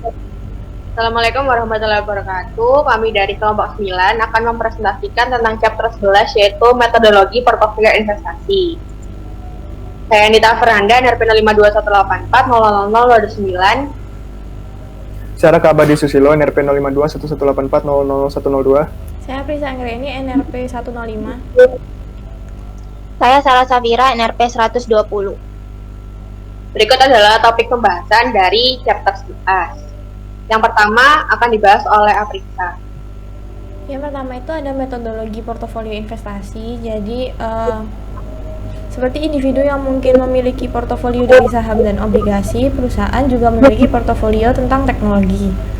Assalamualaikum warahmatullahi wabarakatuh. Kami dari kelompok 9 akan mempresentasikan tentang chapter 11 yaitu metodologi portofolio investasi. Saya Anita Fernanda, NRP 052184000029. Saya Raka Abadi Susilo, NRP 052118400102. Saya Prisa Anggreni, NRP 105. Saya Sarah Safira, NRP 120. Berikut adalah topik pembahasan dari chapter 11. Yang pertama akan dibahas oleh Aprisa. Yang pertama itu ada metodologi portofolio investasi. Jadi seperti individu yang mungkin memiliki portofolio dari saham dan obligasi, perusahaan juga memiliki portofolio tentang teknologi.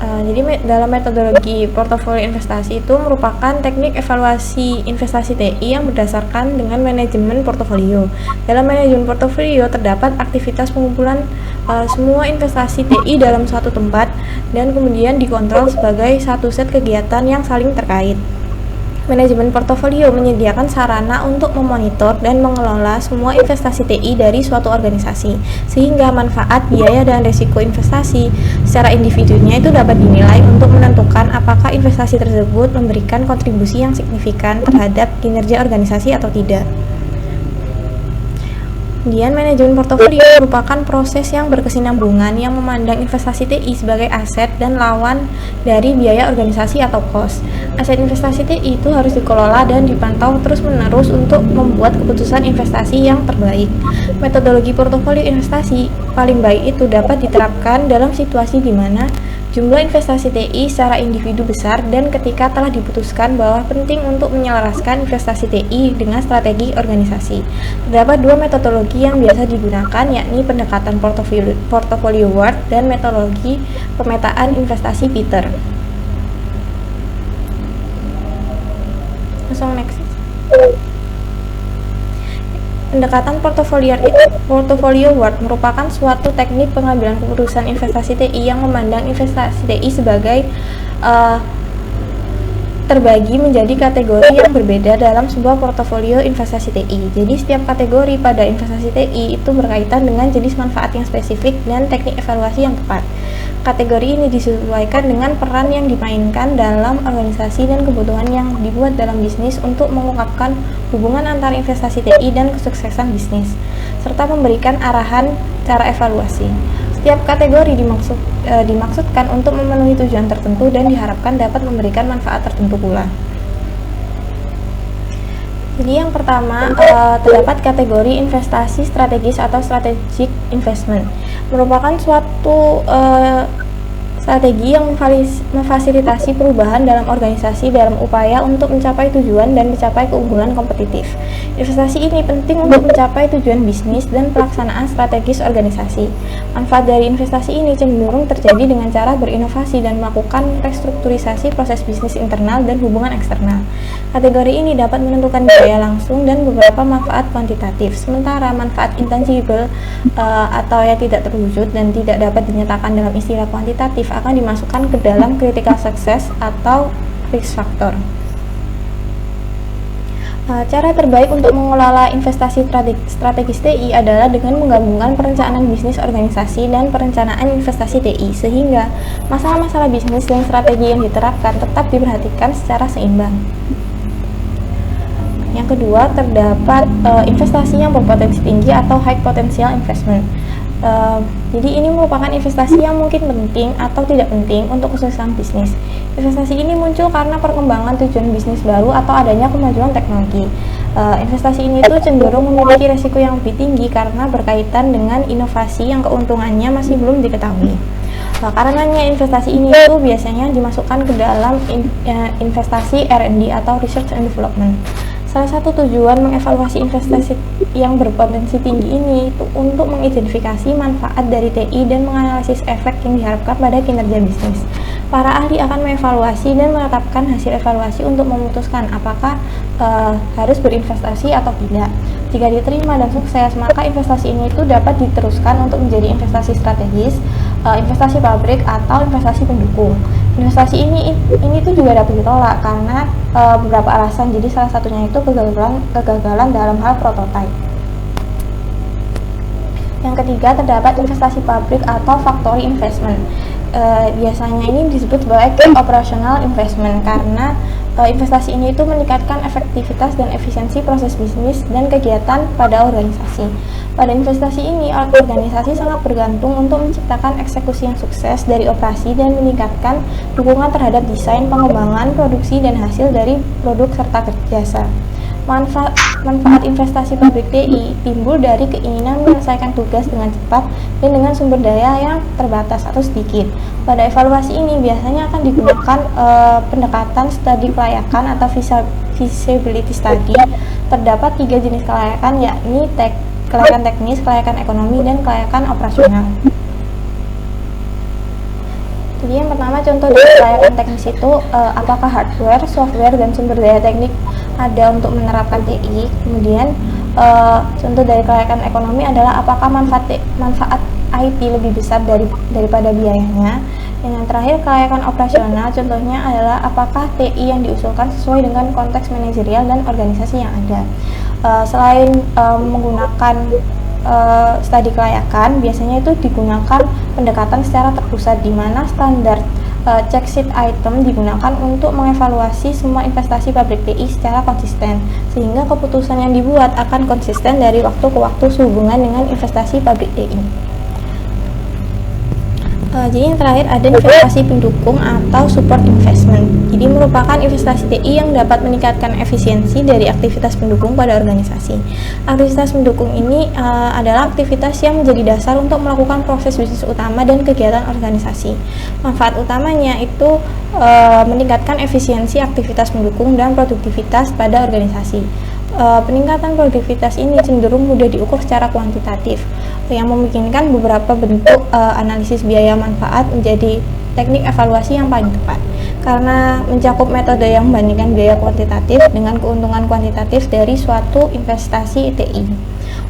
Jadi dalam metodologi portofolio investasi itu merupakan teknik evaluasi investasi TI yang berdasarkan dengan manajemen portofolio. Dalam manajemen portofolio terdapat aktivitas pengumpulan semua investasi TI dalam suatu tempat dan kemudian dikontrol sebagai satu set kegiatan yang saling terkait. Manajemen portofolio menyediakan sarana untuk memonitor dan mengelola semua investasi TI dari suatu organisasi, sehingga manfaat, biaya, dan risiko investasi secara individunya itu dapat dinilai untuk menentukan apakah investasi tersebut memberikan kontribusi yang signifikan terhadap kinerja organisasi atau tidak. Kemudian manajemen portofolio merupakan proses yang berkesinambungan yang memandang investasi TI sebagai aset dan lawan dari biaya organisasi atau cost. Aset investasi TI itu harus dikelola dan dipantau terus-menerus untuk membuat keputusan investasi yang terbaik. Metodologi portofolio investasi paling baik itu dapat diterapkan dalam situasi di mana jumlah investasi TI secara individu besar dan ketika telah diputuskan bahwa penting untuk menyelaraskan investasi TI dengan strategi organisasi. Terdapat dua metodologi yang biasa digunakan, yakni pendekatan portofolio Ward dan metodologi pemetaan investasi Peter. Langsung next. Pendekatan portofolio Ward merupakan suatu teknik pengambilan keputusan investasi TI yang memandang investasi TI sebagai terbagi menjadi kategori yang berbeda dalam sebuah portofolio investasi TI. Jadi setiap kategori pada investasi TI itu berkaitan dengan jenis manfaat yang spesifik dan teknik evaluasi yang tepat. Kategori ini disesuaikan dengan peran yang dimainkan dalam organisasi dan kebutuhan yang dibuat dalam bisnis untuk mengungkapkan hubungan antara investasi TI dan kesuksesan bisnis, serta memberikan arahan cara evaluasi. Setiap kategori dimaksudkan untuk memenuhi tujuan tertentu dan diharapkan dapat memberikan manfaat tertentu pula. Jadi yang pertama, terdapat kategori investasi strategis atau strategic investment. Merupakan suatu strategi yang memfasilitasi perubahan dalam organisasi dalam upaya untuk mencapai tujuan dan mencapai keunggulan kompetitif. Investasi ini penting untuk mencapai tujuan bisnis dan pelaksanaan strategis organisasi. Manfaat dari investasi ini cenderung terjadi dengan cara berinovasi dan melakukan restrukturisasi proses bisnis internal dan hubungan eksternal. Kategori ini dapat menentukan biaya langsung dan beberapa manfaat kuantitatif, sementara manfaat intangible atau yang tidak terwujud dan tidak dapat dinyatakan dalam istilah kuantitatif akan dimasukkan ke dalam critical success atau risk factor. Cara terbaik untuk mengelola investasi strategis TI adalah dengan menggabungkan perencanaan bisnis organisasi dan perencanaan investasi TI, sehingga masalah-masalah bisnis dan strategi yang diterapkan tetap diperhatikan secara seimbang. Yang kedua, terdapat investasi yang berpotensi tinggi atau high potential investment. Jadi ini merupakan investasi yang mungkin penting atau tidak penting untuk kesuksesan bisnis. Investasi ini muncul karena perkembangan tujuan bisnis baru atau adanya kemajuan teknologi. Investasi ini tuh cenderung memiliki resiko yang lebih tinggi karena berkaitan dengan inovasi yang keuntungannya masih belum diketahui. Karenanya investasi ini tuh biasanya dimasukkan ke dalam investasi R&D atau Research and Development. Salah satu tujuan mengevaluasi investasi yang berpotensi tinggi ini itu untuk mengidentifikasi manfaat dari TI dan menganalisis efek yang diharapkan pada kinerja bisnis. Para ahli akan mengevaluasi dan menetapkan hasil evaluasi untuk memutuskan apakah harus berinvestasi atau tidak. Jika diterima dan sukses, maka investasi ini itu dapat diteruskan untuk menjadi investasi strategis, investasi pabrik, atau investasi pendukung. Investasi ini tuh juga dapat ditolak karena beberapa alasan. Jadi salah satunya itu kegagalan dalam hal prototipe. Yang ketiga, terdapat investasi pabrik atau factory investment. Biasanya ini disebut sebagai operational investment karena investasi ini itu meningkatkan efektivitas dan efisiensi proses bisnis dan kegiatan pada organisasi. Pada investasi ini, organisasi sangat bergantung untuk menciptakan eksekusi yang sukses dari operasi dan meningkatkan dukungan terhadap desain, pengembangan, produksi, dan hasil dari produk serta jasa. Manfaat investasi pabrik TI timbul dari keinginan menyelesaikan tugas dengan cepat dan dengan sumber daya yang terbatas atau sedikit. Pada evaluasi ini biasanya akan digunakan pendekatan studi kelayakan atau feasibility study. Terdapat 3 jenis kelayakan, yakni kelayakan teknis, kelayakan ekonomi, dan kelayakan operasional. Jadi yang pertama, contoh dari kelayakan teknis itu apakah hardware, software, dan sumber daya teknik ada untuk menerapkan TI. Kemudian contoh dari kelayakan ekonomi adalah apakah manfaat IT lebih besar daripada biayanya. Dan yang terakhir, kelayakan operasional, contohnya adalah apakah TI yang diusulkan sesuai dengan konteks manajerial dan organisasi yang ada. Selain menggunakan studi kelayakan, biasanya itu digunakan pendekatan secara terpusat, di mana standar check sheet item digunakan untuk mengevaluasi semua investasi pabrik TI secara konsisten, sehingga keputusan yang dibuat akan konsisten dari waktu ke waktu sehubungan dengan investasi pabrik TI. Jadi yang terakhir ada investasi pendukung atau support investment. Jadi merupakan investasi TI yang dapat meningkatkan efisiensi dari aktivitas pendukung pada organisasi. Aktivitas pendukung ini adalah aktivitas yang menjadi dasar untuk melakukan proses bisnis utama dan kegiatan organisasi. Manfaat utamanya itu meningkatkan efisiensi aktivitas pendukung dan produktivitas pada organisasi. Peningkatan produktivitas ini cenderung mudah diukur secara kuantitatif, yang memungkinkan beberapa bentuk analisis biaya manfaat menjadi teknik evaluasi yang paling tepat, karena mencakup metode yang membandingkan biaya kuantitatif dengan keuntungan kuantitatif dari suatu investasi TI.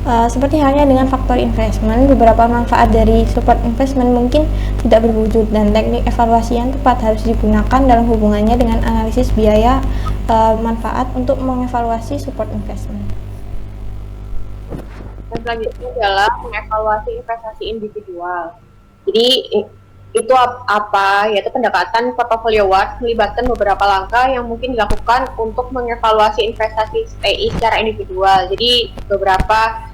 Seperti halnya dengan faktor investment, beberapa manfaat dari support investment mungkin tidak berwujud, dan teknik evaluasi yang tepat harus digunakan dalam hubungannya dengan analisis biaya manfaat untuk mengevaluasi support investment. Dan selanjutnya adalah mengevaluasi investasi individual. Jadi itu apa? Yaitu pendekatan portfolio work melibatkan beberapa langkah yang mungkin dilakukan untuk mengevaluasi investasi TI secara individual. Jadi beberapa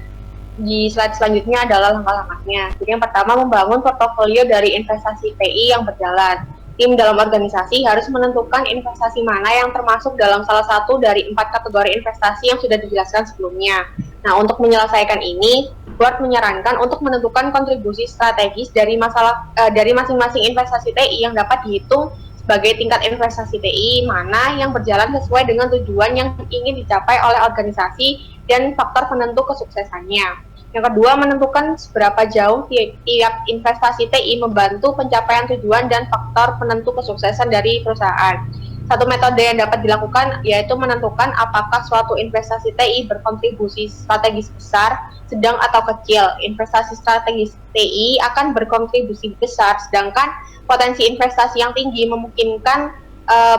di slide selanjutnya adalah langkah-langkahnya. Jadi yang pertama, membangun portofolio dari investasi TI yang berjalan. Tim dalam organisasi harus menentukan investasi mana yang termasuk dalam salah satu dari 4 kategori investasi yang sudah dijelaskan sebelumnya. Nah, untuk menyelesaikan ini, Board menyarankan untuk menentukan kontribusi strategis dari masing-masing investasi TI yang dapat dihitung sebagai tingkat investasi TI mana yang berjalan sesuai dengan tujuan yang ingin dicapai oleh organisasi dan faktor penentu kesuksesannya. Yang kedua, menentukan seberapa jauh tiap investasi TI membantu pencapaian tujuan dan faktor penentu kesuksesan dari perusahaan. Satu metode yang dapat dilakukan yaitu menentukan apakah suatu investasi TI berkontribusi strategis besar, sedang atau kecil. Investasi strategis TI akan berkontribusi besar, sedangkan potensi investasi yang tinggi memungkinkan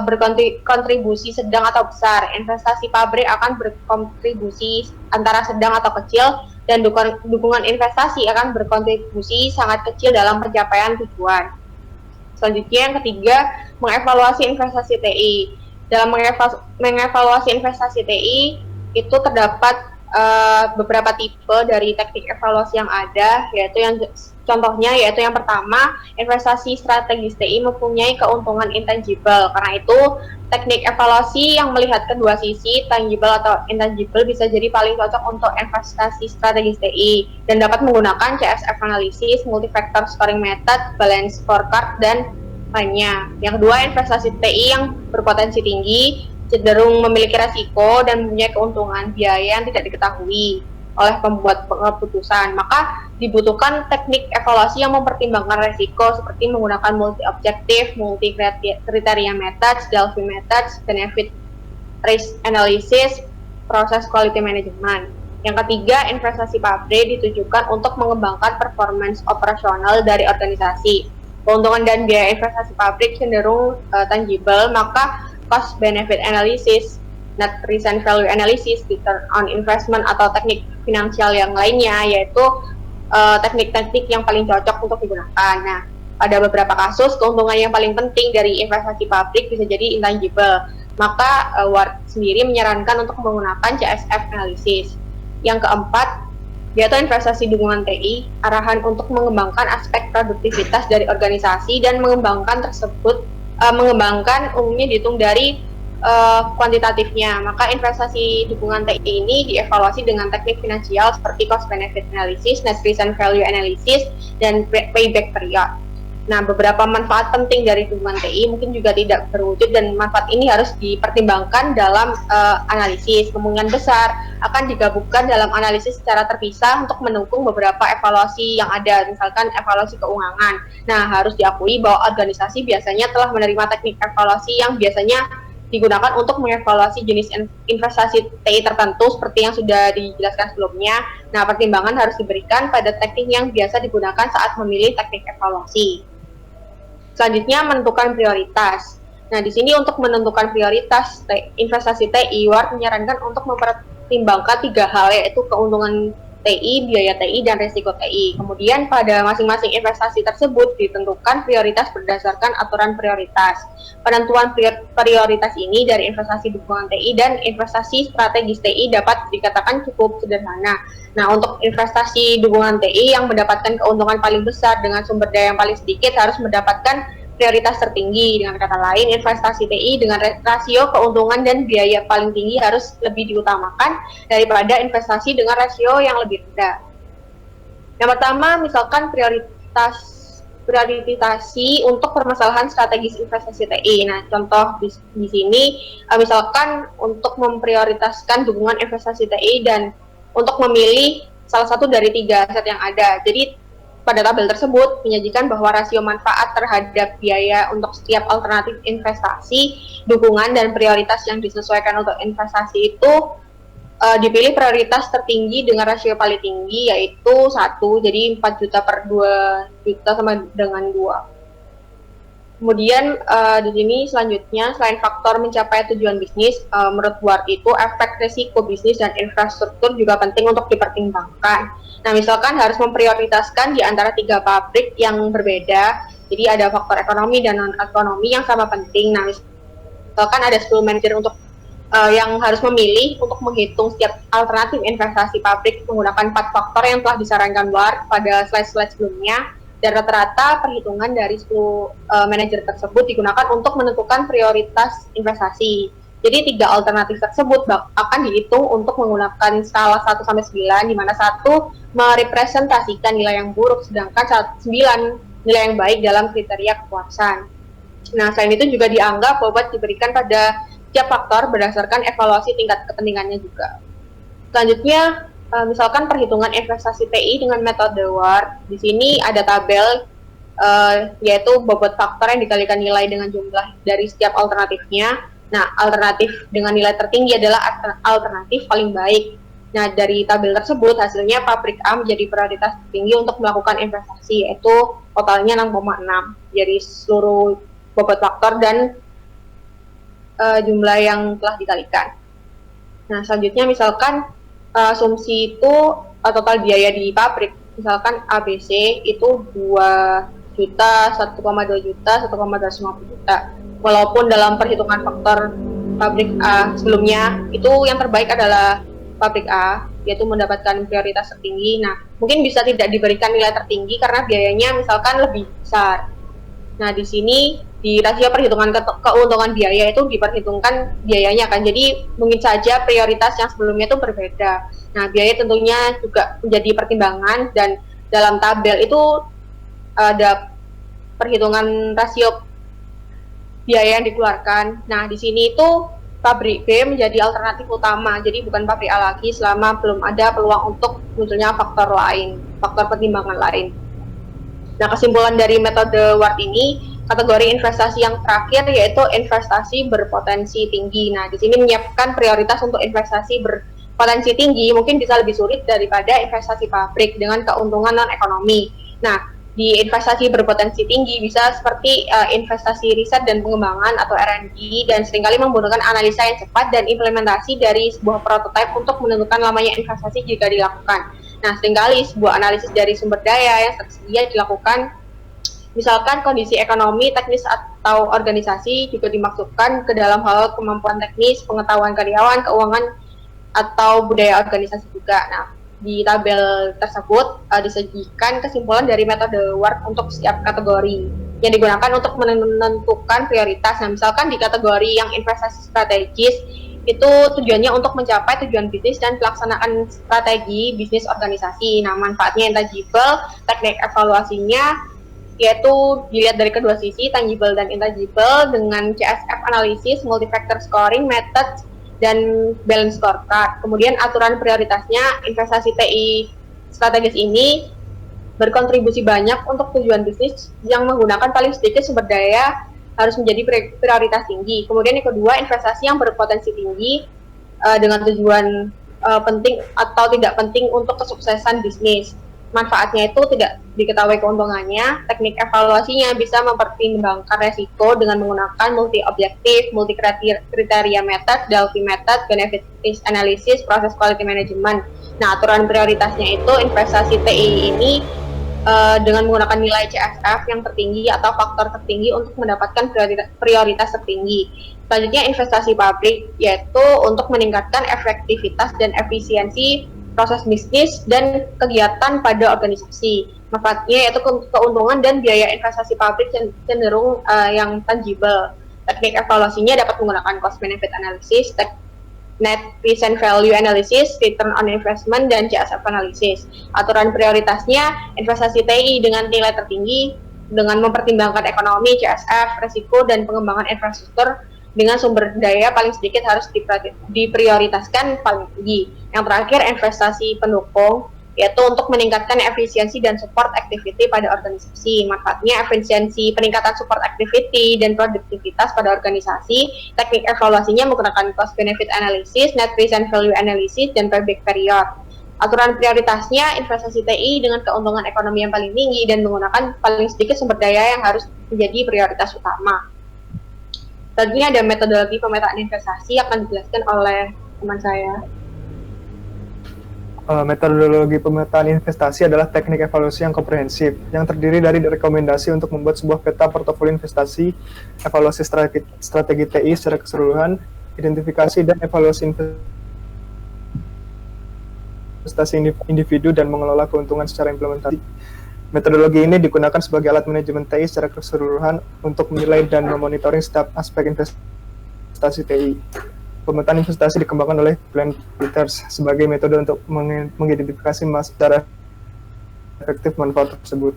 berkontribusi sedang atau besar. Investasi pabrik akan berkontribusi antara sedang atau kecil, dan dukungan investasi akan berkontribusi sangat kecil dalam pencapaian tujuan. Selanjutnya yang ketiga, mengevaluasi investasi TI. Dalam mengevaluasi investasi TI itu terdapat beberapa tipe dari teknik evaluasi yang ada, yaitu yang pertama, investasi strategis TI mempunyai keuntungan intangible. Karena itu, teknik evaluasi yang melihat kedua sisi, tangible atau intangible, bisa jadi paling cocok untuk investasi strategis TI dan dapat menggunakan CSF analysis, multi-factor scoring method, balance scorecard, dan lainnya. Yang kedua, investasi TI yang berpotensi tinggi cenderung memiliki resiko dan mempunyai keuntungan biaya yang tidak diketahui oleh pembuat keputusan. Maka dibutuhkan teknik evaluasi yang mempertimbangkan resiko seperti menggunakan multi-objektif, multi-kriteria methods, Delphi methods, benefit risk analysis, proses quality management. Yang ketiga, investasi pabrik ditujukan untuk mengembangkan performance operasional dari organisasi. Keuntungan dan biaya investasi pabrik cenderung tangible, maka cost benefit analysis, net present value analysis, return on investment, atau teknik finansial yang lainnya, yaitu teknik-teknik yang paling cocok untuk digunakan. Nah, pada beberapa kasus keuntungan yang paling penting dari investasi pabrik bisa jadi intangible. Maka Ward sendiri menyarankan untuk menggunakan CSF analysis. Yang keempat, yaitu investasi dukungan TI, arahan untuk mengembangkan aspek produktivitas dari organisasi dan mengembangkan umumnya dihitung dari kuantitatifnya. Maka investasi dukungan TI ini dievaluasi dengan teknik finansial seperti cost benefit analysis, net present value analysis, dan payback period. Nah, beberapa manfaat penting dari dukungan TI mungkin juga tidak berwujud, dan manfaat ini harus dipertimbangkan dalam analisis. Kemungkinan besar akan digabungkan dalam analisis secara terpisah untuk mendukung beberapa evaluasi yang ada, misalkan evaluasi keuangan. Nah, harus diakui bahwa organisasi biasanya telah menerima teknik evaluasi yang biasanya digunakan untuk mengevaluasi jenis investasi TI tertentu seperti yang sudah dijelaskan sebelumnya. Nah, pertimbangan harus diberikan pada teknik yang biasa digunakan saat memilih teknik evaluasi. Selanjutnya, menentukan prioritas. Nah, di sini untuk menentukan prioritas investasi TI, Ward menyarankan untuk mempertimbangkan 3 hal, yaitu keuntungan TI, biaya TI, dan risiko TI. Kemudian pada masing-masing investasi tersebut ditentukan prioritas berdasarkan aturan prioritas. Penentuan prioritas ini dari investasi dukungan TI dan investasi strategis TI dapat dikatakan cukup sederhana. Nah, untuk investasi dukungan TI yang mendapatkan keuntungan paling besar dengan sumber daya yang paling sedikit harus mendapatkan prioritas tertinggi. Dengan kata lain, investasi TI dengan rasio keuntungan dan biaya paling tinggi harus lebih diutamakan daripada investasi dengan rasio yang lebih rendah. Yang pertama, misalkan prioritisasi untuk permasalahan strategis investasi TI. Nah, contoh di sini, misalkan untuk memprioritaskan dukungan investasi TI dan untuk memilih salah satu dari 3 aset yang ada. Jadi pada tabel tersebut menyajikan bahwa rasio manfaat terhadap biaya untuk setiap alternatif investasi, dukungan, dan prioritas yang disesuaikan untuk investasi itu dipilih prioritas tertinggi dengan rasio paling tinggi, yaitu 1, jadi 4 juta per 2 juta sama dengan 2. Kemudian di sini selanjutnya, selain faktor mencapai tujuan bisnis, menurut Ward itu efek risiko bisnis dan infrastruktur juga penting untuk dipertimbangkan. Nah, misalkan harus memprioritaskan di antara 3 pabrik yang berbeda, jadi ada faktor ekonomi dan non-ekonomi yang sama penting. Nah, misalkan ada 10 manajer untuk yang harus memilih untuk menghitung setiap alternatif investasi pabrik menggunakan 4 faktor yang telah disarankan Ward pada slide-slide sebelumnya. Dan rata-rata perhitungan dari 10 manajer tersebut digunakan untuk menentukan prioritas investasi. Jadi 3 alternatif tersebut akan dihitung untuk menggunakan skala 1-9, di mana 1 merepresentasikan nilai yang buruk, sedangkan 9 nilai yang baik dalam kriteria kepuasan. Nah, selain itu juga dianggap bobot diberikan pada setiap faktor berdasarkan evaluasi tingkat kepentingannya juga. Selanjutnya, misalkan perhitungan investasi TI dengan metode Ward. Di sini ada tabel yaitu bobot faktor yang dikalikan nilai dengan jumlah dari setiap alternatifnya. Nah, alternatif dengan nilai tertinggi adalah alternatif paling baik. Nah, dari tabel tersebut hasilnya pabrik A menjadi prioritas tertinggi untuk melakukan investasi, yaitu totalnya 6,6 dari seluruh bobot faktor dan jumlah yang telah dikalikan. Nah, selanjutnya misalkan asumsi itu total biaya di pabrik, misalkan ABC itu 2 juta, 1,2 juta, 1,250 juta. Walaupun dalam perhitungan faktor pabrik A sebelumnya, itu yang terbaik adalah pabrik A, yaitu mendapatkan prioritas tertinggi. Nah, mungkin bisa tidak diberikan nilai tertinggi karena biayanya misalkan lebih besar. Nah, di sini di rasio perhitungan keuntungan biaya itu diperhitungkan biayanya kan, jadi mungkin saja prioritas yang sebelumnya itu berbeda. Nah, biaya tentunya juga menjadi pertimbangan, dan dalam tabel itu ada perhitungan rasio biaya yang dikeluarkan. Nah, di sini itu pabrik B menjadi alternatif utama, jadi bukan pabrik A lagi selama belum ada peluang untuk munculnya faktor pertimbangan lain. Nah, kesimpulan dari metode Ward ini, kategori investasi yang terakhir yaitu investasi berpotensi tinggi. Nah, di sini menyiapkan prioritas untuk investasi berpotensi tinggi mungkin bisa lebih sulit daripada investasi pabrik dengan keuntungan non-ekonomi. Nah, di investasi berpotensi tinggi bisa seperti investasi riset dan pengembangan atau R&D, dan seringkali membutuhkan analisa yang cepat dan implementasi dari sebuah prototipe untuk menentukan lamanya investasi jika dilakukan. Nah, seringkali sebuah analisis dari sumber daya yang tersedia dilakukan, misalkan kondisi ekonomi, teknis, atau organisasi juga dimaksudkan ke dalam hal kemampuan teknis, pengetahuan karyawan, keuangan, atau budaya organisasi juga. Nah, di tabel tersebut disajikan kesimpulan dari metode WORK untuk setiap kategori yang digunakan untuk menentukan prioritas. Nah, misalkan di kategori yang investasi strategis, itu tujuannya untuk mencapai tujuan bisnis dan pelaksanaan strategi bisnis organisasi. Nah, manfaatnya yang tangible, teknik evaluasinya yaitu dilihat dari kedua sisi, tangible dan intangible, dengan CSF analisis, multi-factor scoring, method, dan balance scorecard. Kemudian aturan prioritasnya, investasi TI strategis ini berkontribusi banyak untuk tujuan bisnis yang menggunakan paling sedikit sumber daya harus menjadi prioritas tinggi. Kemudian yang kedua, investasi yang berpotensi tinggi dengan tujuan penting atau tidak penting untuk kesuksesan bisnis. Manfaatnya itu tidak diketahui keuntungannya. Teknik evaluasinya bisa mempertimbangkan resiko dengan menggunakan multi-objektif, multi-kriteria method, Delphi method, benefit risk analysis, proses quality management. Nah, aturan prioritasnya itu investasi TI ini dengan menggunakan nilai CSF yang tertinggi atau faktor tertinggi untuk mendapatkan prioritas tertinggi. Selanjutnya investasi publik, yaitu untuk meningkatkan efektivitas dan efisiensi proses bisnis dan kegiatan pada organisasi. Manfaatnya yaitu keuntungan dan biaya investasi publik cenderung yang tangible. Teknik evaluasinya dapat menggunakan cost benefit analysis, net present value analysis, return on investment, dan CSF analysis. Aturan prioritasnya investasi TI dengan nilai tertinggi dengan mempertimbangkan ekonomi, CSF, risiko, dan pengembangan infrastruktur dengan sumber daya paling sedikit harus diprioritaskan paling tinggi. Yang terakhir, investasi pendukung, yaitu untuk meningkatkan efisiensi dan support activity pada organisasi. Manfaatnya efisiensi, peningkatan support activity, dan produktivitas pada organisasi. Teknik evaluasinya menggunakan cost benefit analysis, net present value analysis, dan payback period. Aturan prioritasnya investasi TI dengan keuntungan ekonomi yang paling tinggi dan menggunakan paling sedikit sumber daya yang harus menjadi prioritas utama. Selanjutnya ada metodologi pemetaan investasi akan dijelaskan oleh teman saya. Metodologi pemetaan investasi adalah teknik evaluasi yang komprehensif, yang terdiri dari rekomendasi untuk membuat sebuah peta portofolio investasi, evaluasi strategi TI secara keseluruhan, identifikasi dan evaluasi investasi individu, dan mengelola keuntungan secara implementasi. Metodologi ini digunakan sebagai alat manajemen TI secara keseluruhan untuk menilai dan memonitoring setiap aspek investasi TI. Pemetaan investasi dikembangkan oleh Glenn Peters sebagai metode untuk mengidentifikasi secara efektif manfaat tersebut.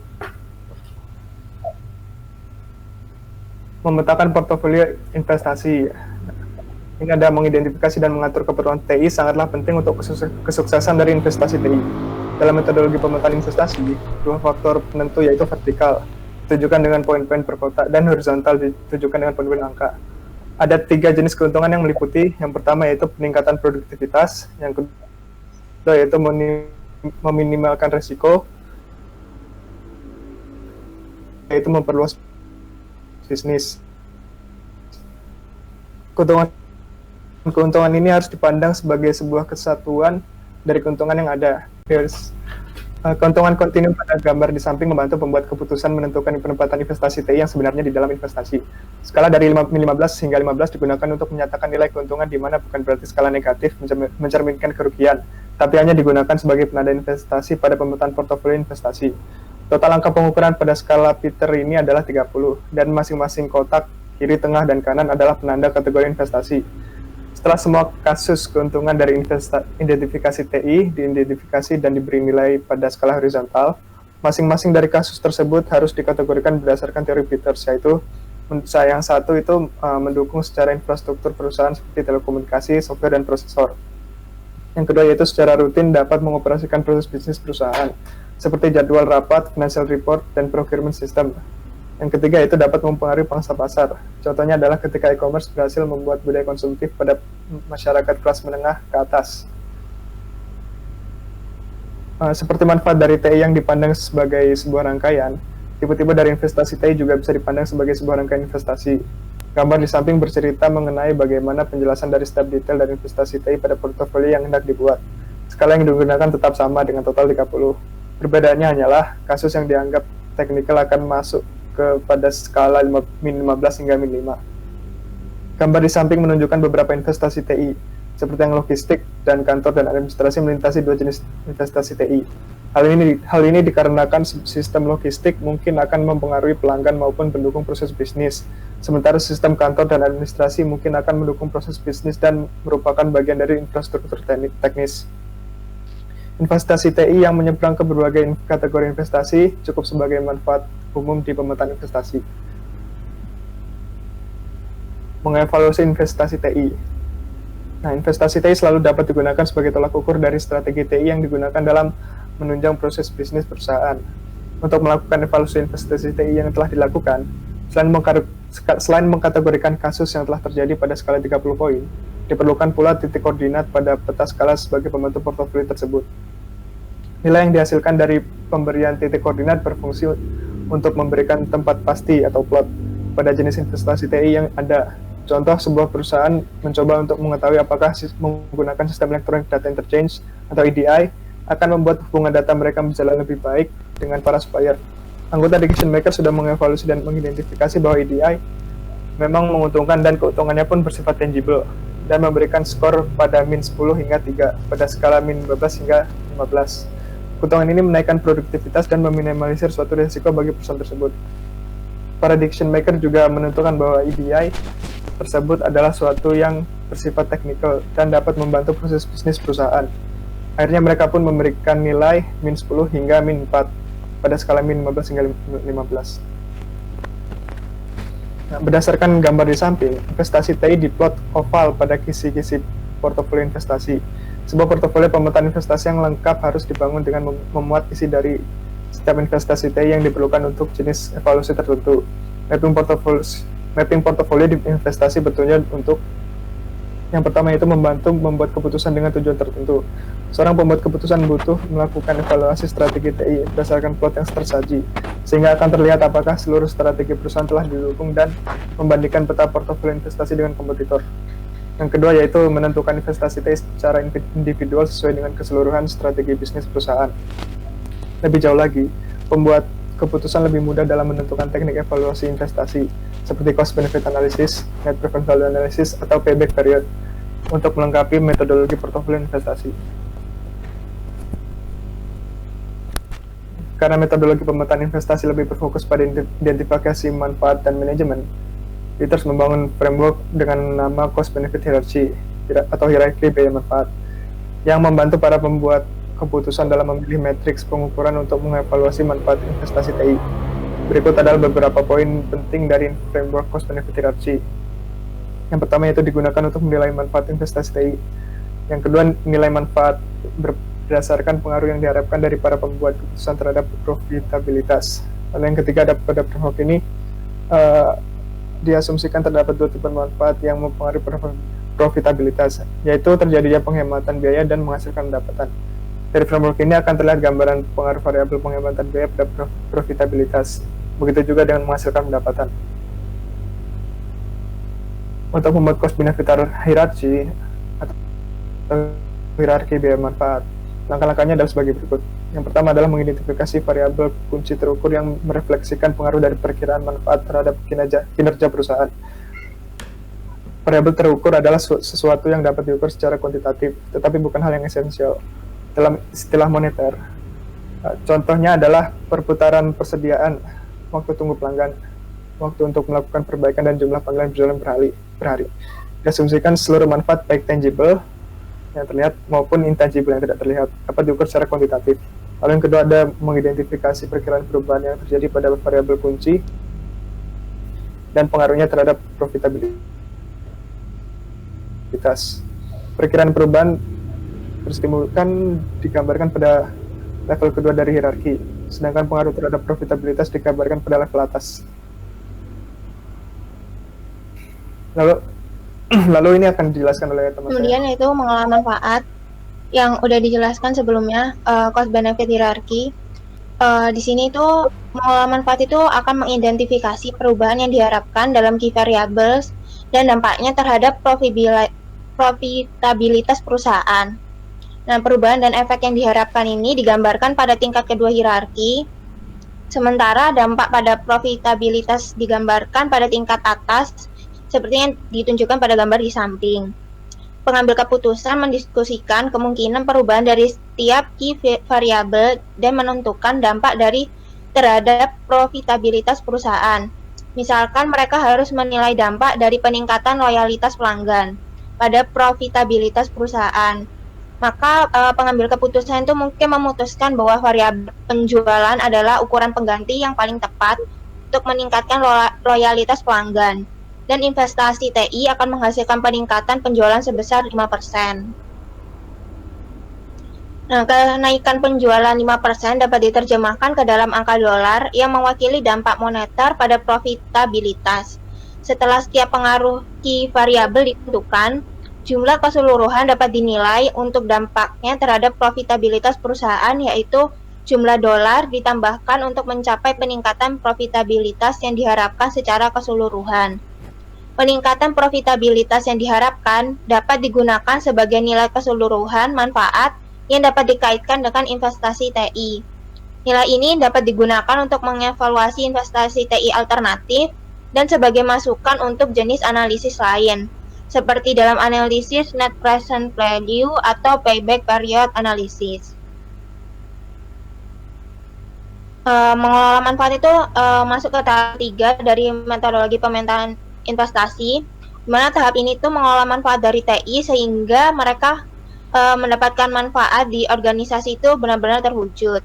Memetakan portofolio investasi. Ini ada mengidentifikasi dan mengatur keperluan TI sangatlah penting untuk kesuksesan dari investasi TI. Dalam metodologi pemetaan investasi, dua faktor penentu yaitu vertikal, ditujukan dengan poin-poin per kotak, dan horizontal, ditujukan dengan poin-poin angka. Ada 3 jenis keuntungan yang meliputi. Yang pertama yaitu peningkatan produktivitas, yang kedua yaitu meminimalkan risiko, yaitu memperluas bisnis. Keuntungan ini harus dipandang sebagai sebuah kesatuan dari keuntungan yang ada. Keuntungan kontinu pada gambar di samping membantu pembuat keputusan menentukan penempatan investasi TI yang sebenarnya di dalam investasi. Skala dari 15 hingga 15 digunakan untuk menyatakan nilai keuntungan, di mana bukan berarti skala negatif mencerminkan kerugian, tapi hanya digunakan sebagai penanda investasi pada pemetaan portofolio investasi. Total angka pengukuran pada skala Peter ini adalah 30, dan masing-masing kotak kiri, tengah, dan kanan adalah penanda kategori investasi. Setelah semua kasus keuntungan dari identifikasi TI diidentifikasi dan diberi nilai pada skala horizontal, masing-masing dari kasus tersebut harus dikategorikan berdasarkan teori Peters, yaitu yang satu itu mendukung secara infrastruktur perusahaan seperti telekomunikasi, software, dan prosesor. Yang kedua yaitu secara rutin dapat mengoperasikan proses bisnis perusahaan, seperti jadwal rapat, financial report, dan procurement system. Yang ketiga itu dapat mempengaruhi pangsa pasar. Contohnya adalah ketika e-commerce berhasil membuat budaya konsumtif pada masyarakat kelas menengah ke atas. Seperti manfaat dari TI yang dipandang sebagai sebuah rangkaian, tipe-tipe dari investasi TI juga bisa dipandang sebagai sebuah rangkaian investasi. Gambar di samping bercerita mengenai bagaimana penjelasan dari setiap detail dari investasi TI pada portofolio yang hendak dibuat. Skala yang digunakan tetap sama dengan total 30. Perbedaannya hanyalah kasus yang dianggap teknikal akan masuk kepada skala min 15 hingga min 5. Gambar di samping menunjukkan beberapa investasi TI, seperti yang logistik dan kantor dan administrasi melintasi dua jenis investasi TI. Hal ini dikarenakan sistem logistik mungkin akan mempengaruhi pelanggan maupun pendukung proses bisnis, sementara sistem kantor dan administrasi mungkin akan mendukung proses bisnis dan merupakan bagian dari infrastruktur teknis. Investasi TI yang menyeberang ke berbagai kategori investasi cukup sebagai manfaat umum di pemetaan investasi. Mengevaluasi investasi TI. Nah, investasi TI selalu dapat digunakan sebagai tolak ukur dari strategi TI yang digunakan dalam menunjang proses bisnis perusahaan. Untuk melakukan evaluasi investasi TI yang telah dilakukan, selain mengkategorikan kasus yang telah terjadi pada skala 30 poin, diperlukan pula titik koordinat pada peta skala sebagai pembentuk portofolio tersebut. Nilai yang dihasilkan dari pemberian titik koordinat berfungsi untuk memberikan tempat pasti atau plot pada jenis investasi TI yang ada. Contoh, sebuah perusahaan mencoba untuk mengetahui apakah menggunakan sistem Electronic Data Interchange atau EDI akan membuat hubungan data mereka berjalan lebih baik dengan para supplier. Anggota decision maker sudah mengevaluasi dan mengidentifikasi bahwa EDI memang menguntungkan dan keuntungannya pun bersifat tangible, dan memberikan skor pada min 10 hingga 3 pada skala min 15 hingga 15. Keuntungan ini menaikkan produktivitas dan meminimalisir suatu risiko bagi perusahaan tersebut. Para decision maker juga menentukan bahwa EDI tersebut adalah suatu yang bersifat teknikal dan dapat membantu proses bisnis perusahaan. Akhirnya mereka pun memberikan nilai min 10 hingga min 4 pada skala min 15 hingga 15. Nah, berdasarkan gambar di samping, investasi TI diplot oval pada kisi-kisi portofolio investasi. Sebuah portofolio pemetaan investasi yang lengkap harus dibangun dengan memuat isi dari setiap investasi TI yang diperlukan untuk jenis evaluasi tertentu. Mapping portofolio di investasi bertujuan untuk yang pertama itu membantu membuat keputusan dengan tujuan tertentu. Seorang pembuat keputusan butuh melakukan evaluasi strategi TI berdasarkan plot yang tersaji, sehingga akan terlihat apakah seluruh strategi perusahaan telah didukung dan membandingkan peta portofolio investasi dengan kompetitor. Yang kedua yaitu menentukan investasi TI secara individual sesuai dengan keseluruhan strategi bisnis perusahaan. Lebih jauh lagi, pembuat keputusan lebih mudah dalam menentukan teknik evaluasi investasi, seperti cost benefit analysis, net present value analysis, atau payback period, untuk melengkapi metodologi portofolio investasi. Karena metodologi pemetaan investasi lebih berfokus pada identifikasi manfaat dan manajemen, Peters membangun framework dengan nama cost benefit hierarchy atau hierarki biaya manfaat yang membantu para pembuat keputusan dalam memilih matriks pengukuran untuk mengevaluasi manfaat investasi TI. Berikut adalah beberapa poin penting dari framework cost benefit hierarchy. Yang pertama yaitu digunakan untuk menilai manfaat investasi TI. Yang kedua, nilai manfaat berdasarkan pengaruh yang diharapkan dari para pembuat keputusan terhadap profitabilitas. Lalu yang ketiga, pada framework ini diasumsikan terdapat dua tipe manfaat yang mempengaruhi profitabilitas, yaitu terjadinya penghematan biaya dan menghasilkan pendapatan. Dari framework ini akan terlihat gambaran pengaruh variabel penghematan biaya pada profitabilitas, begitu juga dengan menghasilkan pendapatan. Untuk membuat cost benefit hierarchy atau hierarki biaya manfaat, langkah-langkahnya adalah sebagai berikut. Yang pertama adalah mengidentifikasi variabel kunci terukur yang merefleksikan pengaruh dari perkiraan manfaat terhadap kinerja perusahaan. Variabel terukur adalah sesuatu yang dapat diukur secara kuantitatif, tetapi bukan hal yang esensial dalam istilah moneter. Contohnya adalah perputaran persediaan, waktu tunggu pelanggan, waktu untuk melakukan perbaikan, dan jumlah panggilan berjalan per hari. Diasumsikan seluruh manfaat baik tangible yang terlihat maupun intangible yang tidak terlihat dapat diukur secara kuantitatif. Lalu yang kedua ada mengidentifikasi perkiraan perubahan yang terjadi pada variabel kunci dan pengaruhnya terhadap profitabilitas. Perkiraan perubahan berstimulkan digambarkan pada level kedua dari hierarki, sedangkan pengaruh terhadap profitabilitas digambarkan pada level atas. Lalu ini akan dijelaskan oleh teman saya. Kemudian itu mengolah manfaat yang udah dijelaskan sebelumnya, cost benefit hierarchy. Di sini itu mengolah manfaat itu akan mengidentifikasi perubahan yang diharapkan dalam key variables dan dampaknya terhadap profitabilitas perusahaan. Nah, perubahan dan efek yang diharapkan ini digambarkan pada tingkat kedua hierarki, sementara dampak pada profitabilitas digambarkan pada tingkat atas, seperti yang ditunjukkan pada gambar di samping. Pengambil keputusan mendiskusikan kemungkinan perubahan dari setiap key variabel dan menentukan dampak dari terhadap profitabilitas perusahaan. Misalkan mereka harus menilai dampak dari peningkatan loyalitas pelanggan pada profitabilitas perusahaan. Maka pengambil keputusan itu mungkin memutuskan bahwa variabel penjualan adalah ukuran pengganti yang paling tepat untuk meningkatkan loyalitas pelanggan. Dan investasi TI akan menghasilkan peningkatan penjualan sebesar 5%. Nah, kenaikan penjualan 5% dapat diterjemahkan ke dalam angka dolar yang mewakili dampak moneter pada profitabilitas. Setelah setiap pengaruh key variabel ditentukan, jumlah keseluruhan dapat dinilai untuk dampaknya terhadap profitabilitas perusahaan, yaitu jumlah dolar ditambahkan untuk mencapai peningkatan profitabilitas yang diharapkan secara keseluruhan. Peningkatan profitabilitas yang diharapkan dapat digunakan sebagai nilai keseluruhan manfaat yang dapat dikaitkan dengan investasi TI. Nilai ini dapat digunakan untuk mengevaluasi investasi TI alternatif dan sebagai masukan untuk jenis analisis lain, seperti dalam analisis net present value atau payback period analysis. Mengelola manfaat itu masuk ke tahap 3 dari metodologi pemetaan investasi, di mana tahap ini tuh mengelola manfaat dari TI sehingga mereka mendapatkan manfaat di organisasi itu benar-benar terwujud.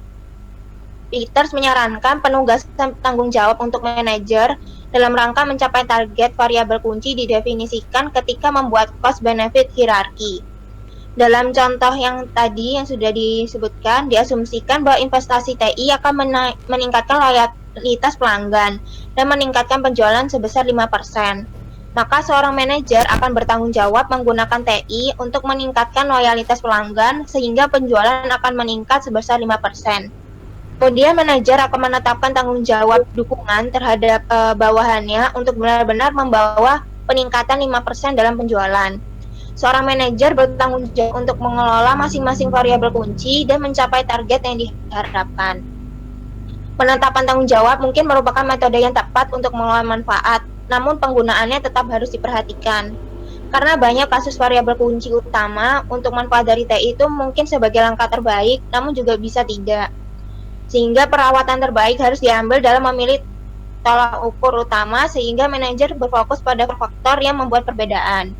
Peters menyarankan penugasan tanggung jawab untuk manajer dalam rangka mencapai target variabel kunci didefinisikan ketika membuat cost benefit hierarki. Dalam contoh yang tadi yang sudah disebutkan, diasumsikan bahwa investasi TI akan meningkatkan loyalitas pelanggan dan meningkatkan penjualan sebesar 5%. Maka seorang manajer akan bertanggung jawab menggunakan TI untuk meningkatkan loyalitas pelanggan sehingga penjualan akan meningkat sebesar 5%. Kemudian manajer akan menetapkan tanggung jawab dukungan terhadap bawahannya untuk benar-benar membawa peningkatan 5% dalam penjualan. Seorang manajer bertanggung jawab untuk mengelola masing-masing variabel kunci dan mencapai target yang diharapkan. Penetapan tanggung jawab mungkin merupakan metode yang tepat untuk mengelola manfaat, namun penggunaannya tetap harus diperhatikan. Karena banyak kasus variabel kunci utama untuk manfaat dari TI itu mungkin sebagai langkah terbaik, namun juga bisa tidak. Sehingga perawatan terbaik harus diambil dalam memilih tolak ukur utama sehingga manajer berfokus pada faktor yang membuat perbedaan.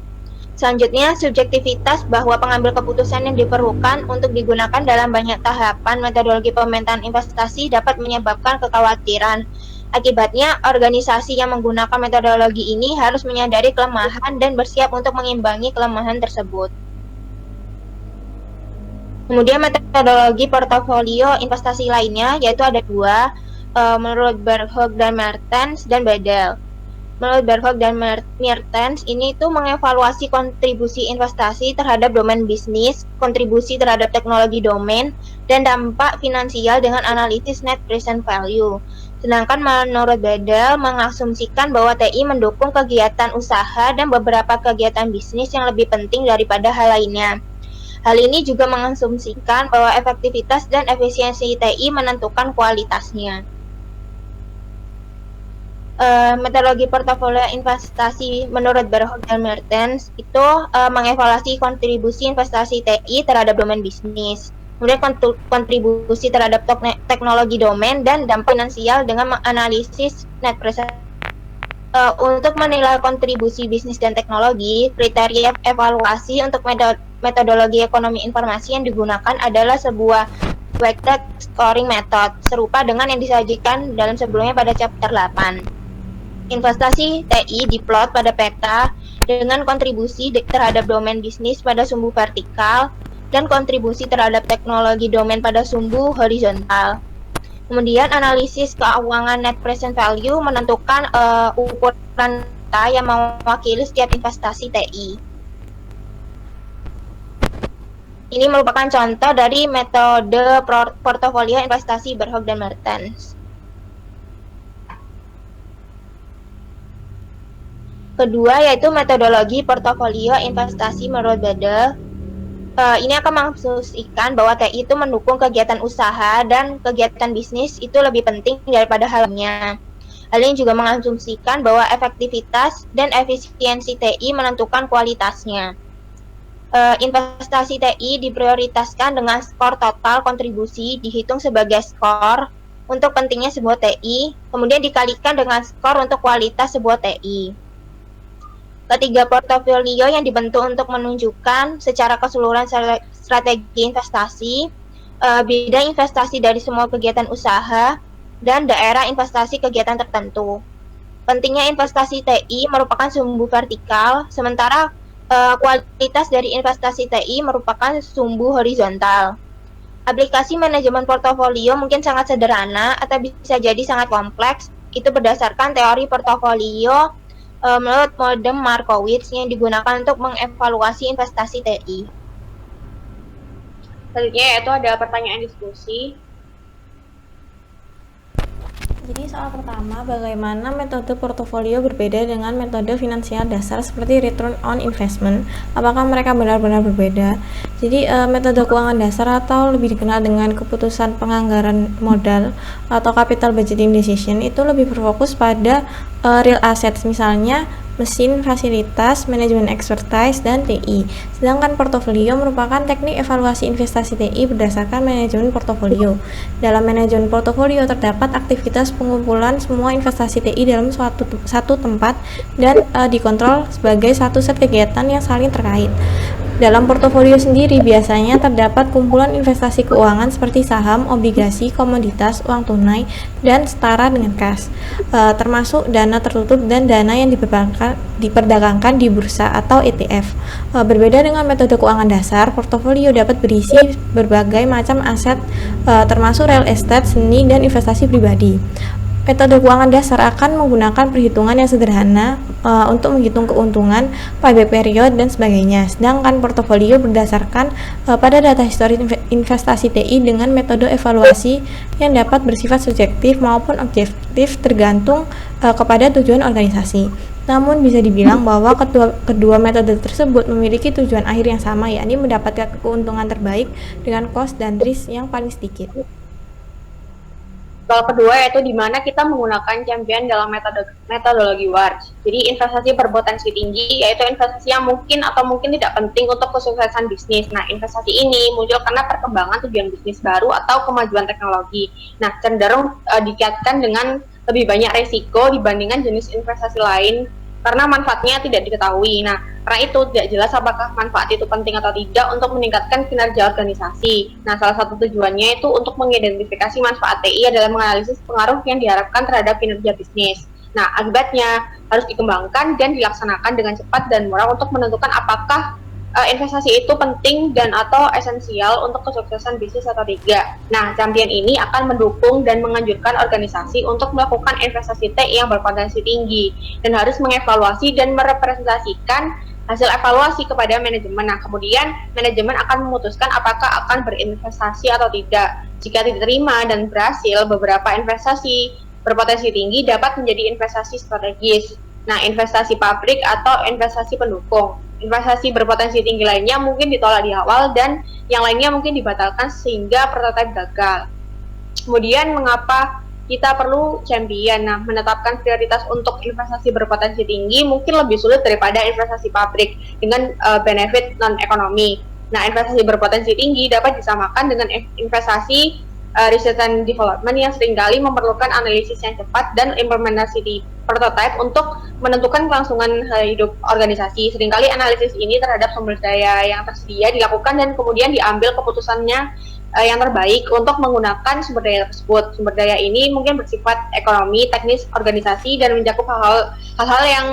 Selanjutnya, subjektivitas bahwa pengambil keputusan yang diperlukan untuk digunakan dalam banyak tahapan metodologi pemetaan investasi dapat menyebabkan kekhawatiran. Akibatnya, organisasi yang menggunakan metodologi ini harus menyadari kelemahan dan bersiap untuk mengimbangi kelemahan tersebut. Kemudian metodologi portofolio investasi lainnya, yaitu ada dua, menurut Berghog dan Mertens dan Bedel. Menurut Berghog dan Mertens, ini tuh mengevaluasi kontribusi investasi terhadap domain bisnis, kontribusi terhadap teknologi domain, dan dampak finansial dengan analisis net present value. Sedangkan menurut Bedel mengasumsikan bahwa TI mendukung kegiatan usaha dan beberapa kegiatan bisnis yang lebih penting daripada hal lainnya. Hal ini juga mengasumsikan bahwa efektivitas dan efisiensi TI menentukan kualitasnya. Metodologi portofolio investasi menurut Berghog dan Mertens itu mengevaluasi kontribusi investasi TI terhadap domain bisnis, kemudian kontribusi terhadap teknologi domain dan dampak finansial dengan menganalisis net present. Untuk menilai kontribusi bisnis dan teknologi, kriteria evaluasi untuk metodologi ekonomi informasi yang digunakan adalah sebuah weighted scoring method, serupa dengan yang disajikan dalam sebelumnya pada chapter 8. Investasi TI diplot pada peta dengan kontribusi terhadap domain bisnis pada sumbu vertikal dan kontribusi terhadap teknologi domain pada sumbu horizontal. Kemudian analisis keuangan net present value menentukan ukuran data yang mewakili setiap investasi TI. Ini merupakan contoh dari metode portofolio investasi Berghog dan Mertens. Kedua yaitu metodologi portofolio investasi menurut Bedel. Ini akan mengasumsikan bahwa TI itu mendukung kegiatan usaha dan kegiatan bisnis itu lebih penting daripada hal lainnya. Hal ini juga mengasumsikan bahwa efektivitas dan efisiensi TI menentukan kualitasnya. Investasi TI diprioritaskan dengan skor total kontribusi dihitung sebagai skor untuk pentingnya sebuah TI, kemudian dikalikan dengan skor untuk kualitas sebuah TI. Ketiga portofolio yang dibentuk untuk menunjukkan secara keseluruhan strategi investasi, bidang investasi dari semua kegiatan usaha, dan daerah investasi kegiatan tertentu. Pentingnya investasi TI merupakan sumbu vertikal, sementara kualitas dari investasi TI merupakan sumbu horizontal. Aplikasi manajemen portofolio mungkin sangat sederhana atau bisa jadi sangat kompleks. Itu berdasarkan teori portofolio menurut model Markowitz yang digunakan untuk mengevaluasi investasi TI. Selanjutnya yaitu ada pertanyaan diskusi. Jadi soal pertama, bagaimana metode portofolio berbeda dengan metode finansial dasar seperti return on investment? Apakah mereka benar-benar berbeda? Jadi metode keuangan dasar atau lebih dikenal dengan keputusan penganggaran modal atau capital budgeting decision itu lebih berfokus pada real assets, misalnya mesin, fasilitas, manajemen expertise, dan TI. Sedangkan portofolio merupakan teknik evaluasi investasi TI berdasarkan manajemen portofolio. Dalam manajemen portofolio terdapat aktivitas pengumpulan semua investasi TI dalam satu tempat dan dikontrol sebagai satu set kegiatan yang saling terkait. Dalam portofolio sendiri biasanya terdapat kumpulan investasi keuangan seperti saham, obligasi, komoditas, uang tunai, dan setara dengan kas, termasuk dana tertutup dan dana yang diperdagangkan di bursa atau ETF. Berbeda dengan metode keuangan dasar, portofolio dapat berisi berbagai macam aset, termasuk real estate, seni, dan investasi pribadi. Metode keuangan dasar akan menggunakan perhitungan yang sederhana untuk menghitung keuntungan, payback period, dan sebagainya. Sedangkan portofolio berdasarkan pada data historis investasi TI dengan metode evaluasi yang dapat bersifat subjektif maupun objektif tergantung kepada tujuan organisasi. Namun bisa dibilang bahwa kedua metode tersebut memiliki tujuan akhir yang sama, yakni mendapatkan keuntungan terbaik dengan cost dan risk yang paling sedikit. Soal kedua yaitu di mana kita menggunakan champion dalam metodologi WARC. Jadi investasi berpotensi tinggi yaitu investasi yang mungkin atau mungkin tidak penting untuk kesuksesan bisnis. Nah, investasi ini muncul karena perkembangan tujuan bisnis baru atau kemajuan teknologi. Nah, cenderung dikaitkan dengan lebih banyak resiko dibandingkan jenis investasi lain karena manfaatnya tidak diketahui. Nah, karena itu tidak jelas apakah manfaat itu penting atau tidak untuk meningkatkan kinerja organisasi. Nah, salah satu tujuannya itu untuk mengidentifikasi manfaat TI adalah menganalisis pengaruh yang diharapkan terhadap kinerja bisnis. Nah, akibatnya harus dikembangkan dan dilaksanakan dengan cepat dan murah untuk menentukan apakah investasi itu penting dan atau esensial untuk kesuksesan bisnis atau tidak. Nah, champion ini akan mendukung dan menganjurkan organisasi untuk melakukan investasi TI yang berpotensi tinggi dan harus mengevaluasi dan merepresentasikan hasil evaluasi kepada manajemen. Nah, kemudian manajemen akan memutuskan apakah akan berinvestasi atau tidak. Jika diterima dan berhasil, beberapa investasi berpotensi tinggi dapat menjadi investasi strategis. Nah, investasi pabrik atau investasi pendukung. Investasi berpotensi tinggi lainnya mungkin ditolak di awal dan yang lainnya mungkin dibatalkan sehingga prototipe gagal. Kemudian mengapa kita perlu champion? Nah, menetapkan prioritas untuk investasi berpotensi tinggi mungkin lebih sulit daripada investasi pabrik dengan benefit non-ekonomi. Nah, investasi berpotensi tinggi dapat disamakan dengan investasi research and development yang seringkali memerlukan analisis yang cepat dan implementasi di prototipe untuk menentukan kelangsungan hidup organisasi. Seringkali analisis ini terhadap sumber daya yang tersedia dilakukan dan kemudian diambil keputusannya yang terbaik untuk menggunakan sumber daya tersebut. Sumber daya ini mungkin bersifat ekonomi, teknis, organisasi, dan mencakup hal-hal yang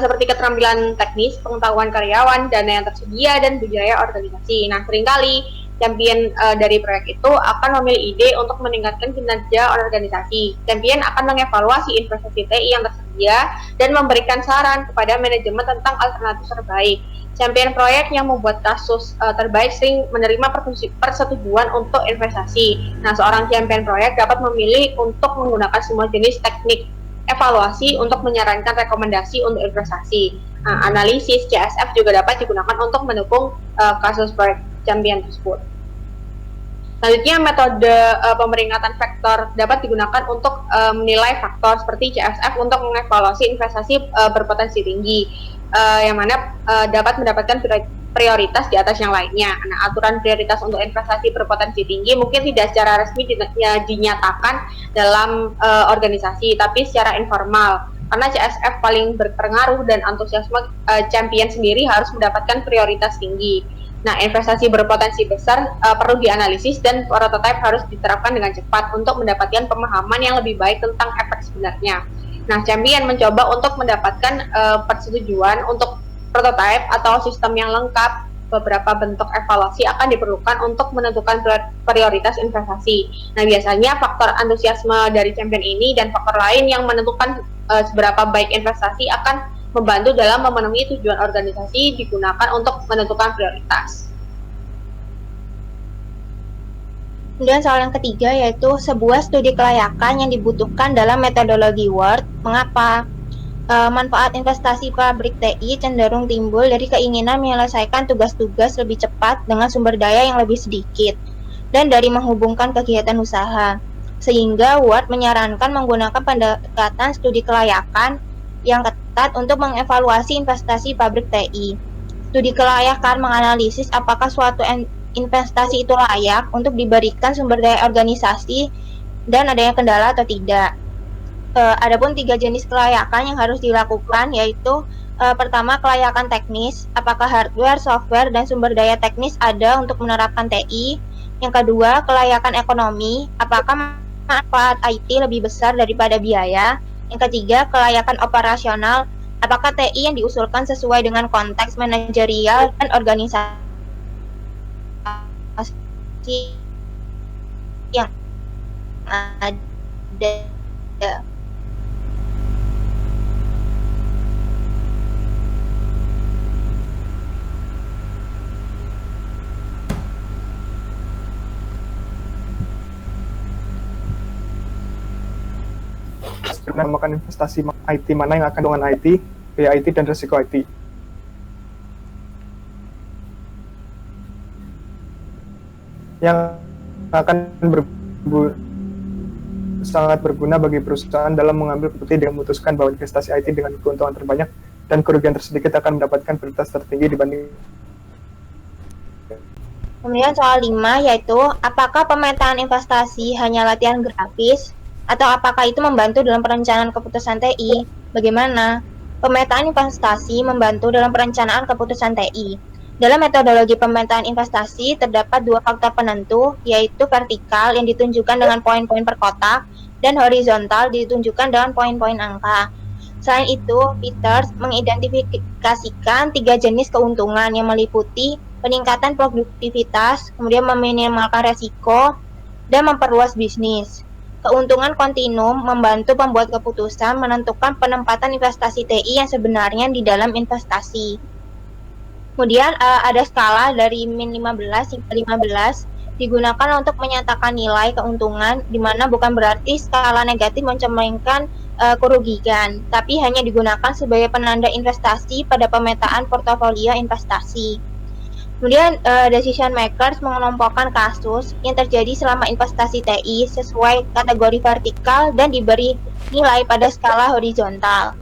seperti keterampilan teknis, pengetahuan karyawan, dana yang tersedia, dan budaya organisasi. Nah, seringkali champion dari proyek itu akan memilih ide untuk meningkatkan kinerja organisasi. Champion akan mengevaluasi investasi TI yang tersedia dan memberikan saran kepada manajemen tentang alternatif terbaik. Champion proyek yang membuat kasus terbaik sering menerima persetujuan untuk investasi. Nah, seorang champion proyek dapat memilih untuk menggunakan semua jenis teknik evaluasi untuk menyarankan rekomendasi untuk investasi. Nah, analisis CSF juga dapat digunakan untuk mendukung kasus proyek champion tersebut. Selanjutnya, metode pemeringkatan faktor dapat digunakan untuk menilai faktor seperti CSF untuk mengevaluasi investasi berpotensi tinggi, yang mana dapat mendapatkan prioritas di atas yang lainnya. Nah, aturan prioritas untuk investasi berpotensi tinggi mungkin tidak secara resmi dinyatakan dalam organisasi, tapi secara informal. Karena CSF paling berpengaruh dan antusiasme champion sendiri harus mendapatkan prioritas tinggi. Nah, investasi berpotensi besar perlu dianalisis dan prototipe harus diterapkan dengan cepat untuk mendapatkan pemahaman yang lebih baik tentang efek sebenarnya. Nah, champion mencoba untuk mendapatkan persetujuan untuk prototipe atau sistem yang lengkap. Beberapa bentuk evaluasi akan diperlukan untuk menentukan prioritas investasi. Nah, biasanya faktor antusiasme dari champion ini dan faktor lain yang menentukan seberapa baik investasi akan membantu dalam memenuhi tujuan organisasi digunakan untuk menentukan prioritas. Kemudian soal yang ketiga yaitu sebuah studi kelayakan yang dibutuhkan dalam metodologi WORD. Mengapa? Manfaat investasi pabrik TI cenderung timbul dari keinginan menyelesaikan tugas-tugas lebih cepat dengan sumber daya yang lebih sedikit dan dari menghubungkan kegiatan usaha. Sehingga WORD menyarankan menggunakan pendekatan studi kelayakan yang ketat untuk mengevaluasi investasi pabrik TI. Studi kelayakan menganalisis apakah suatu investasi itu layak untuk diberikan sumber daya organisasi dan adanya kendala atau tidak. Adapun 3 jenis kelayakan yang harus dilakukan yaitu pertama, kelayakan teknis, apakah hardware, software, dan sumber daya teknis ada untuk menerapkan TI. Yang kedua, kelayakan ekonomi, apakah manfaat IT lebih besar daripada biaya. Yang ketiga, kelayakan operasional, apakah TI yang diusulkan sesuai dengan konteks manajerial dan organisasi yang ada. Menamakan investasi IT mana yang akan dengan IT, biaya IT, dan risiko IT. Yang akan sangat berguna bagi perusahaan dalam mengambil keputusan dengan memutuskan bahwa investasi IT dengan keuntungan terbanyak dan kerugian tersedikit akan mendapatkan prioritas tertinggi dibanding. Kemudian soal 5 yaitu apakah pemetaan investasi hanya latihan grafis atau apakah itu membantu dalam perencanaan keputusan TI? Bagaimana? Pemetaan investasi membantu dalam perencanaan keputusan TI. Dalam metodologi pemetaan investasi terdapat 2 faktor penentu, yaitu vertikal yang ditunjukkan dengan poin-poin per kotak dan horizontal ditunjukkan dengan poin-poin angka. Selain itu, Peters mengidentifikasikan 3 jenis keuntungan yang meliputi peningkatan produktivitas, kemudian meminimalkan resiko, dan memperluas bisnis. Keuntungan kontinum membantu pembuat keputusan menentukan penempatan investasi TI yang sebenarnya di dalam investasi. Kemudian ada skala dari min 15 hingga 15 digunakan untuk menyatakan nilai keuntungan, di mana bukan berarti skala negatif mencerminkan kerugian, tapi hanya digunakan sebagai penanda investasi pada pemetaan portofolio investasi. Kemudian decision makers mengelompokkan kasus yang terjadi selama investasi TI sesuai kategori vertikal dan diberi nilai pada skala horizontal.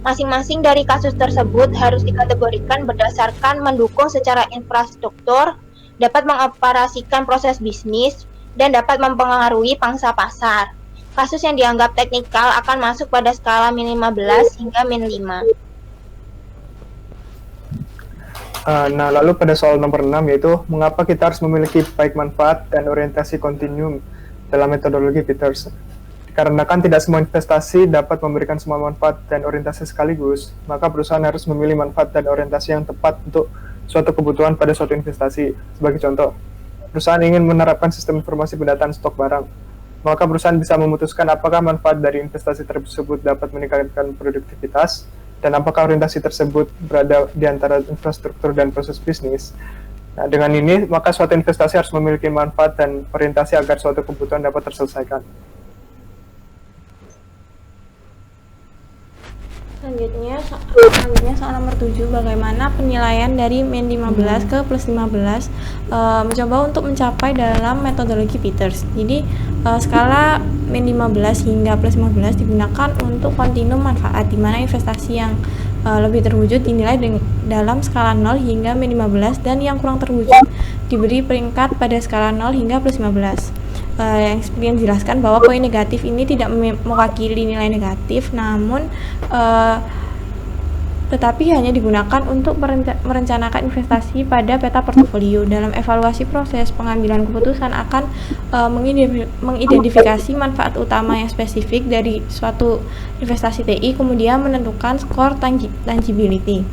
Masing-masing dari kasus tersebut harus dikategorikan berdasarkan mendukung secara infrastruktur, dapat mengoperasikan proses bisnis, dan dapat mempengaruhi pangsa pasar. Kasus yang dianggap teknikal akan masuk pada skala min 15 hingga min 5. Nah, lalu pada soal nomor 6 yaitu mengapa kita harus memiliki baik manfaat dan orientasi kontinum dalam metodologi Peters. Dikarenakan tidak semua investasi dapat memberikan semua manfaat dan orientasi sekaligus, maka perusahaan harus memilih manfaat dan orientasi yang tepat untuk suatu kebutuhan pada suatu investasi. Sebagai contoh, perusahaan ingin menerapkan sistem informasi pendataan stok barang, maka perusahaan bisa memutuskan apakah manfaat dari investasi tersebut dapat meningkatkan produktivitas, dan apakah orientasi tersebut berada di antara infrastruktur dan proses bisnis. Nah, dengan ini, maka suatu investasi harus memiliki manfaat dan orientasi agar suatu kebutuhan dapat terselesaikan. Selanjutnya soal nomor 7, bagaimana penilaian dari min 15 ke plus 15 mencoba untuk mencapai dalam metodologi Peters. Jadi skala min 15 hingga plus 15 digunakan untuk kontinum manfaat, di mana investasi yang lebih terwujud dinilai dalam skala 0 hingga min 15 dan yang kurang terwujud diberi peringkat pada skala 0 hingga plus 15. Yang seperti yang dijelaskan bahwa poin negatif ini tidak mewakili nilai negatif, namun tetapi hanya digunakan untuk merencanakan investasi pada peta portofolio. Dalam evaluasi proses pengambilan keputusan akan mengidentifikasi manfaat utama yang spesifik dari suatu investasi TI, kemudian menentukan skor tangibility.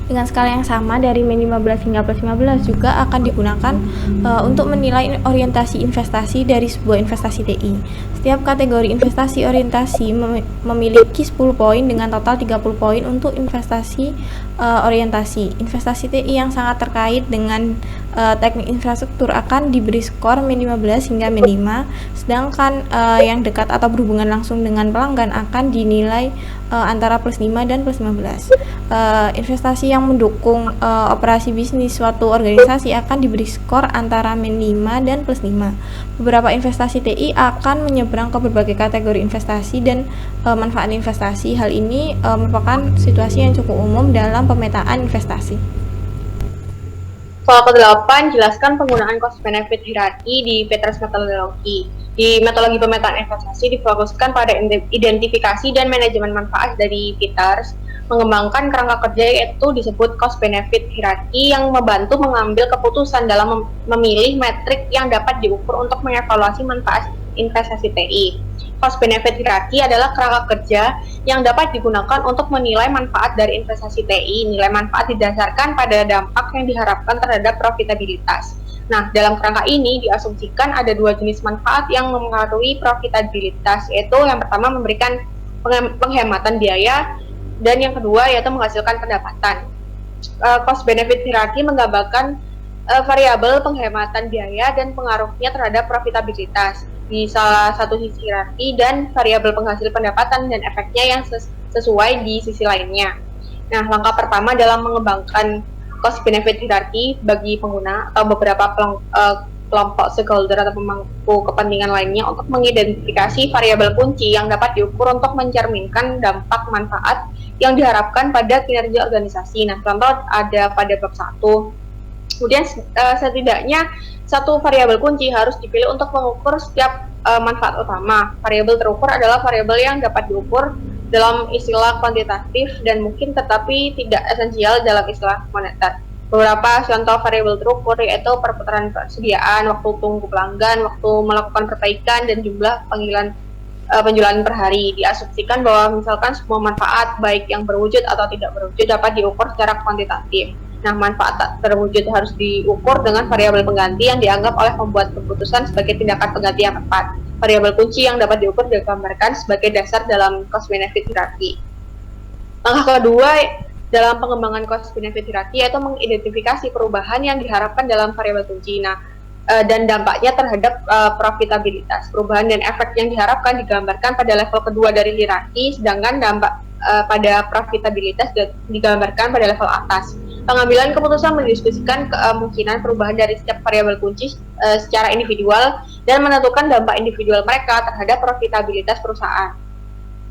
Dengan skala yang sama dari min 15 hingga plus 15 juga akan digunakan untuk menilai orientasi investasi dari sebuah investasi TI. Setiap kategori investasi orientasi memiliki 10 poin dengan total 30 poin untuk investasi orientasi. Investasi TI yang sangat terkait dengan teknik infrastruktur akan diberi skor min 15 hingga min 5, sedangkan yang dekat atau berhubungan langsung dengan pelanggan akan dinilai antara plus 5 dan plus 15. Investasi yang mendukung operasi bisnis suatu organisasi akan diberi skor antara min 5 dan plus 5. Beberapa investasi TI akan menyeberang ke berbagai kategori investasi dan manfaat investasi. Hal ini merupakan situasi yang cukup umum dalam pemetaan investasi. Soal ke-8, jelaskan penggunaan cost benefit hierarki di Peters metodologi. Di metodologi pemetaan investasi difokuskan pada identifikasi dan manajemen manfaat dari Peters, mengembangkan kerangka kerja yaitu disebut cost benefit hierarki yang membantu mengambil keputusan dalam memilih metrik yang dapat diukur untuk mengevaluasi manfaat investasi TI. Cost benefit hierarki adalah kerangka kerja yang dapat digunakan untuk menilai manfaat dari investasi TI. Nilai manfaat didasarkan pada dampak yang diharapkan terhadap profitabilitas. Nah, dalam kerangka ini diasumsikan ada dua jenis manfaat yang mempengaruhi profitabilitas, yaitu yang pertama memberikan penghematan biaya dan yang kedua yaitu menghasilkan pendapatan. Cost benefit hierarki menggambarkan variabel penghematan biaya dan pengaruhnya terhadap profitabilitas di salah satu sisi hierarki dan variabel penghasil pendapatan dan efeknya yang sesuai di sisi lainnya. Nah, langkah pertama dalam mengembangkan cost benefit hierarki bagi pengguna atau beberapa kelompok stakeholder atau pemangku kepentingan lainnya untuk mengidentifikasi variabel kunci yang dapat diukur untuk mencerminkan dampak manfaat yang diharapkan pada kinerja organisasi. Nah, contoh ada pada bab 1. Kemudian setidaknya satu variabel kunci harus dipilih untuk mengukur setiap manfaat utama. Variabel terukur adalah variabel yang dapat diukur dalam istilah kuantitatif dan mungkin tetapi tidak esensial dalam istilah moneter. Beberapa contoh variabel terukur yaitu perputaran persediaan, waktu tunggu pelanggan, waktu melakukan perbaikan, dan jumlah penjualan per hari. Diasumsikan bahwa misalkan semua manfaat baik yang berwujud atau tidak berwujud dapat diukur secara kuantitatif. Nah, manfaat tak terwujud harus diukur dengan variabel pengganti yang dianggap oleh pembuat keputusan sebagai tindakan pengganti yang tepat. Variabel kunci yang dapat diukur digambarkan sebagai dasar dalam cost benefit hierarki. Langkah kedua dalam pengembangan cost benefit hierarki yaitu mengidentifikasi perubahan yang diharapkan dalam variabel kunci. Nah, dan dampaknya terhadap profitabilitas. Perubahan dan efek yang diharapkan digambarkan pada level kedua dari hierarki, sedangkan dampak pada profitabilitas digambarkan pada level atas. Pengambilan keputusan mendiskusikan kemungkinan perubahan dari setiap variabel kunci secara individual dan menentukan dampak individual mereka terhadap profitabilitas perusahaan.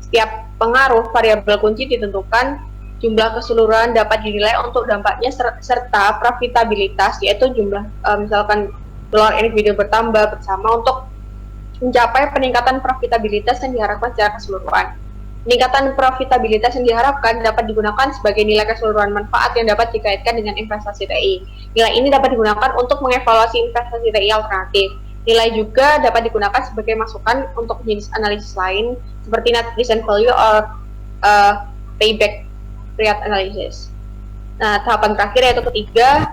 Setiap pengaruh variabel kunci ditentukan jumlah keseluruhan dapat dinilai untuk dampaknya serta profitabilitas, yaitu jumlah misalkan dolar individu bertambah bersama untuk mencapai peningkatan profitabilitas yang diharapkan secara keseluruhan. Peningkatan profitabilitas yang diharapkan dapat digunakan sebagai nilai keseluruhan manfaat yang dapat dikaitkan dengan investasi TI. Nilai ini dapat digunakan untuk mengevaluasi investasi TI alternatif. Nilai juga dapat digunakan sebagai masukan untuk jenis analisis lain seperti net present value or payback period analysis. Nah, tahapan terakhir yaitu ketiga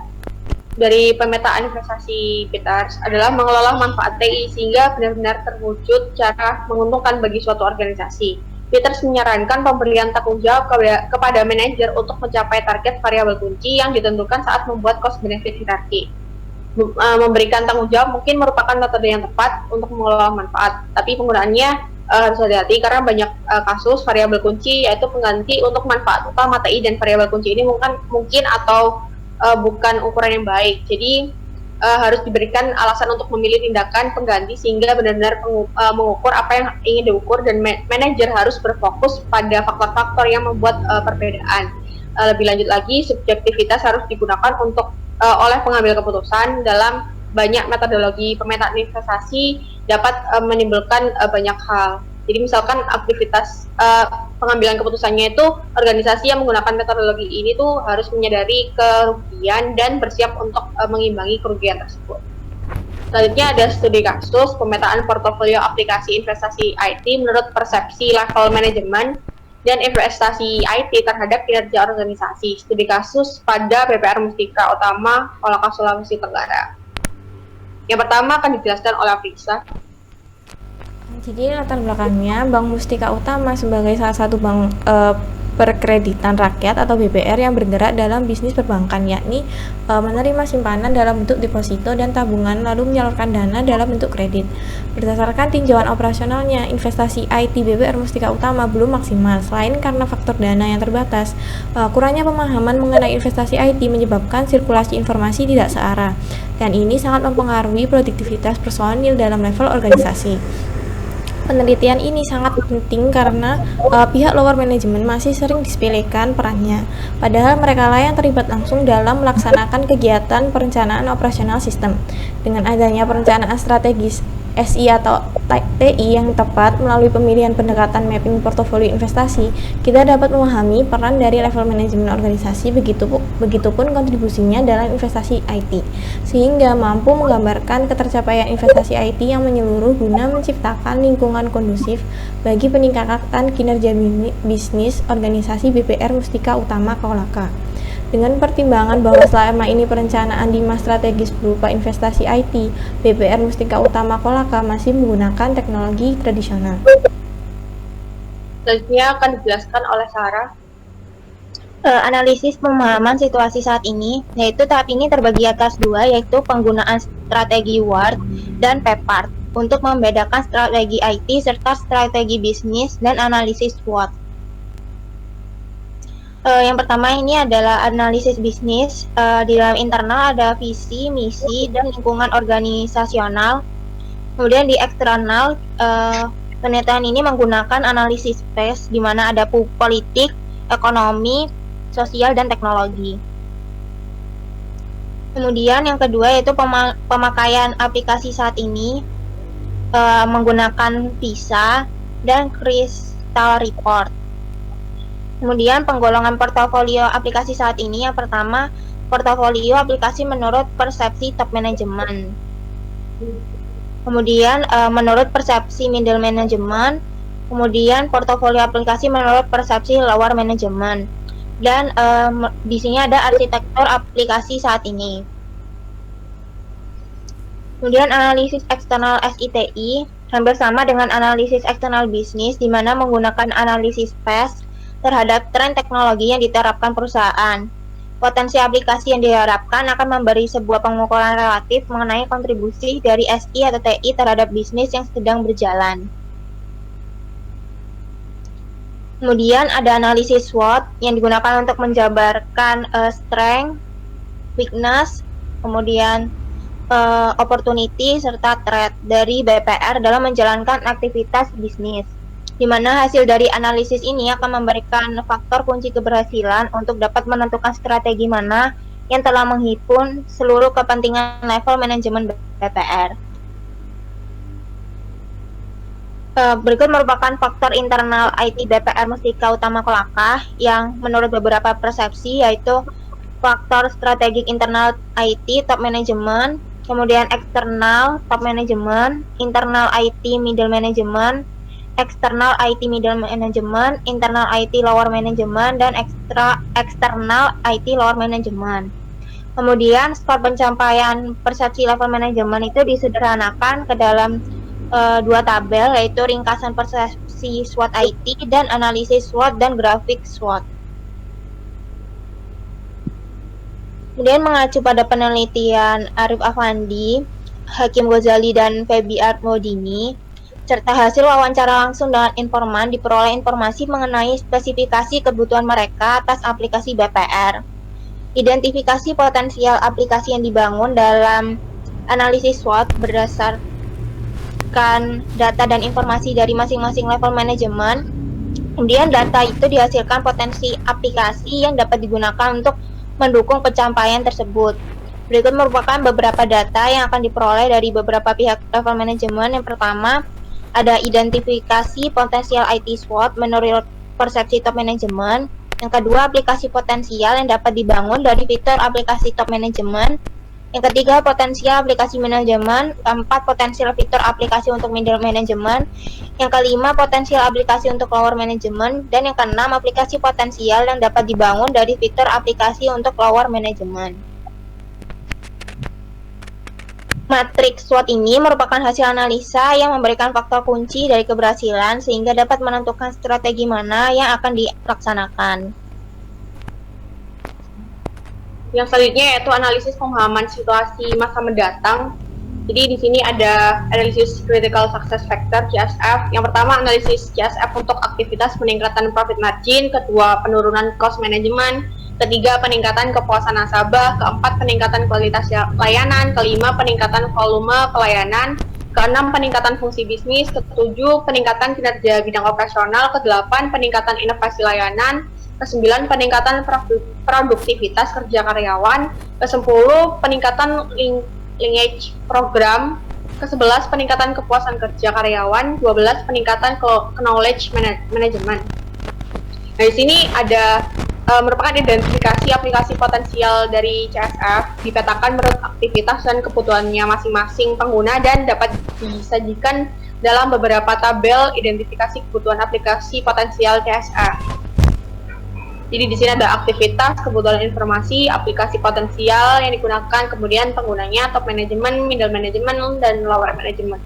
dari pemetaan investasi Peters adalah mengelola manfaat TI sehingga benar-benar terwujud cara menguntungkan bagi suatu organisasi. Peters menyarankan pemberian tanggung jawab kepada manajer untuk mencapai target variabel kunci yang ditentukan saat membuat cost benefit hierarki. Memberikan tanggung jawab mungkin merupakan metode yang tepat untuk mengelola manfaat, tapi penggunaannya harus hati-hati karena banyak kasus variabel kunci yaitu pengganti untuk manfaat utama TI, dan variabel kunci ini mungkin atau bukan ukuran yang baik. Jadi harus diberikan alasan untuk memilih tindakan pengganti sehingga benar-benar mengukur apa yang ingin diukur, dan manajer harus berfokus pada faktor-faktor yang membuat perbedaan. Lebih lanjut lagi, subjektivitas harus digunakan untuk oleh pengambil keputusan dalam banyak metodologi pemetaan investasi dapat menimbulkan banyak hal. Jadi misalkan aktivitas pengambilan keputusannya itu organisasi yang menggunakan metodologi ini tuh harus menyadari kerugian dan bersiap untuk mengimbangi kerugian tersebut. Selanjutnya ada studi kasus pemetaan portofolio aplikasi investasi IT menurut persepsi level manajemen dan investasi IT terhadap kinerja organisasi. Studi kasus pada BPR Mustika Utama Kolaka Sulawesi Tenggara. Yang pertama akan dijelaskan oleh Afrisa. Jadi latar belakangnya Bank Mustika Utama sebagai salah satu bank perkreditan rakyat atau BPR yang bergerak dalam bisnis perbankan, yakni menerima simpanan dalam bentuk deposito dan tabungan lalu menyalurkan dana dalam bentuk kredit. Berdasarkan tinjauan operasionalnya, investasi IT BPR Mustika Utama belum maksimal, selain karena faktor dana yang terbatas. Kurangnya pemahaman mengenai investasi IT menyebabkan sirkulasi informasi tidak searah, dan ini sangat mempengaruhi produktivitas personil dalam level organisasi. Penelitian ini sangat penting karena pihak lower management masih sering disepelekan perannya, padahal mereka lah yang terlibat langsung dalam melaksanakan kegiatan perencanaan operasional sistem. Dengan adanya perencanaan strategis SI atau TI yang tepat melalui pemilihan pendekatan mapping portofolio investasi, kita dapat memahami peran dari level manajemen organisasi, begitupun kontribusinya dalam investasi IT, sehingga mampu menggambarkan ketercapaian investasi IT yang menyeluruh guna menciptakan lingkungan kondusif bagi peningkatan kinerja bisnis organisasi BPR Mustika Utama Kolaka. Dengan pertimbangan bahwa selama ini perencanaan di mas strategis berupa investasi IT, BPR Mustika Utama Kolaka masih menggunakan teknologi tradisional. Selanjutnya akan dijelaskan oleh Sarah. Analisis pemahaman situasi saat ini, yaitu tahap ini terbagi atas dua, yaitu penggunaan strategi WART dan PEPART untuk membedakan strategi IT serta strategi bisnis dan analisis SWOT. Yang pertama ini adalah analisis bisnis. Di dalam internal ada visi, misi, dan lingkungan organisasional. Kemudian di eksternal, penelitian ini menggunakan analisis space, di mana ada politik, ekonomi, sosial, dan teknologi. Kemudian yang kedua yaitu pemakaian aplikasi saat ini menggunakan PISA dan Crystal Report. Kemudian penggolongan portofolio aplikasi saat ini, yang pertama portofolio aplikasi menurut persepsi top manajemen. Kemudian menurut persepsi middle management. Kemudian portofolio aplikasi menurut persepsi lower management. Dan di sini ada arsitektur aplikasi saat ini. Kemudian analisis eksternal SITI hampir sama dengan analisis eksternal bisnis, di mana menggunakan analisis PES terhadap tren teknologi yang diterapkan perusahaan. Potensi aplikasi yang diharapkan akan memberi sebuah pengukuran relatif mengenai kontribusi dari SI atau TI terhadap bisnis yang sedang berjalan. Kemudian ada analisis SWOT yang digunakan untuk menjabarkan strength, weakness, kemudian opportunity serta threat dari BPR dalam menjalankan aktivitas bisnis, di mana hasil dari analisis ini akan memberikan faktor kunci keberhasilan untuk dapat menentukan strategi mana yang telah menghimpun seluruh kepentingan level manajemen BPR. Berikut merupakan faktor internal IT BPR Mustika Utama Kolaka yang menurut beberapa persepsi, yaitu faktor strategik internal IT top management, kemudian eksternal top management, internal IT middle management, eksternal IT middle management, internal IT lower management, dan eksternal IT lower management. Kemudian skor pencapaian persepsi level manajemen itu disederhanakan ke dalam dua tabel, yaitu ringkasan persepsi SWOT IT dan analisis SWOT dan grafik SWOT. Kemudian mengacu pada penelitian Arif Afandi, Hakim Ghazali, dan Febi Artmodini, serta hasil wawancara langsung dengan informan diperoleh informasi mengenai spesifikasi kebutuhan mereka atas aplikasi BPR. Identifikasi potensial aplikasi yang dibangun dalam analisis SWOT berdasarkan data dan informasi dari masing-masing level manajemen. Kemudian data itu dihasilkan potensi aplikasi yang dapat digunakan untuk mendukung pencapaian tersebut. Berikut merupakan beberapa data yang akan diperoleh dari beberapa pihak level manajemen. Yang pertama, ada identifikasi potensial IT SWOT menurut persepsi top manajemen. Yang kedua, aplikasi potensial yang dapat dibangun dari fitur aplikasi top manajemen. Yang ketiga, potensial aplikasi manajemen. Keempat, potensial fitur aplikasi untuk middle manajemen. Yang kelima, potensial aplikasi untuk lower manajemen. Dan yang keenam, aplikasi potensial yang dapat dibangun dari fitur aplikasi untuk lower manajemen. Matriks SWOT ini merupakan hasil analisa yang memberikan faktor kunci dari keberhasilan sehingga dapat menentukan strategi mana yang akan dilaksanakan. Yang selanjutnya yaitu analisis pemahaman situasi masa mendatang. Jadi di sini ada analisis critical success factor CSF. Yang pertama, analisis CSF untuk aktivitas peningkatan profit margin, kedua penurunan cost management, ketiga peningkatan kepuasan nasabah, keempat peningkatan kualitas layanan, kelima peningkatan volume pelayanan, keenam peningkatan fungsi bisnis, ketujuh peningkatan kinerja bidang operasional, kedelapan peningkatan inovasi layanan, ke-9 peningkatan produktivitas kerja karyawan, ke-10 peningkatan linkage program, ke-11 peningkatan kepuasan kerja karyawan, 12 peningkatan knowledge management. Nah, di sini ada merupakan identifikasi aplikasi potensial dari CSF, dipetakan menurut aktivitas dan kebutuhannya masing-masing pengguna dan dapat disajikan dalam beberapa tabel identifikasi kebutuhan aplikasi potensial CSF. Jadi di sini ada aktivitas, kebutuhan informasi, aplikasi potensial yang digunakan, kemudian penggunanya, top management, middle management, dan lower management.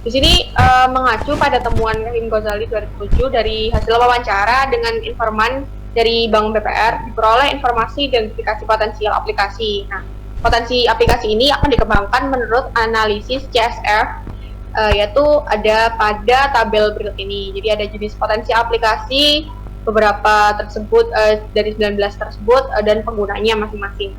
Di sini mengacu pada temuan Rahim Ghazali 2007 dari hasil wawancara dengan informan dari Bank BPR, diperoleh informasi identifikasi potensial aplikasi. Nah, potensi aplikasi ini akan dikembangkan menurut analisis CSF, yaitu ada pada tabel berikut ini. Jadi ada jenis potensi aplikasi, beberapa tersebut dari 19 tersebut dan penggunanya masing-masing.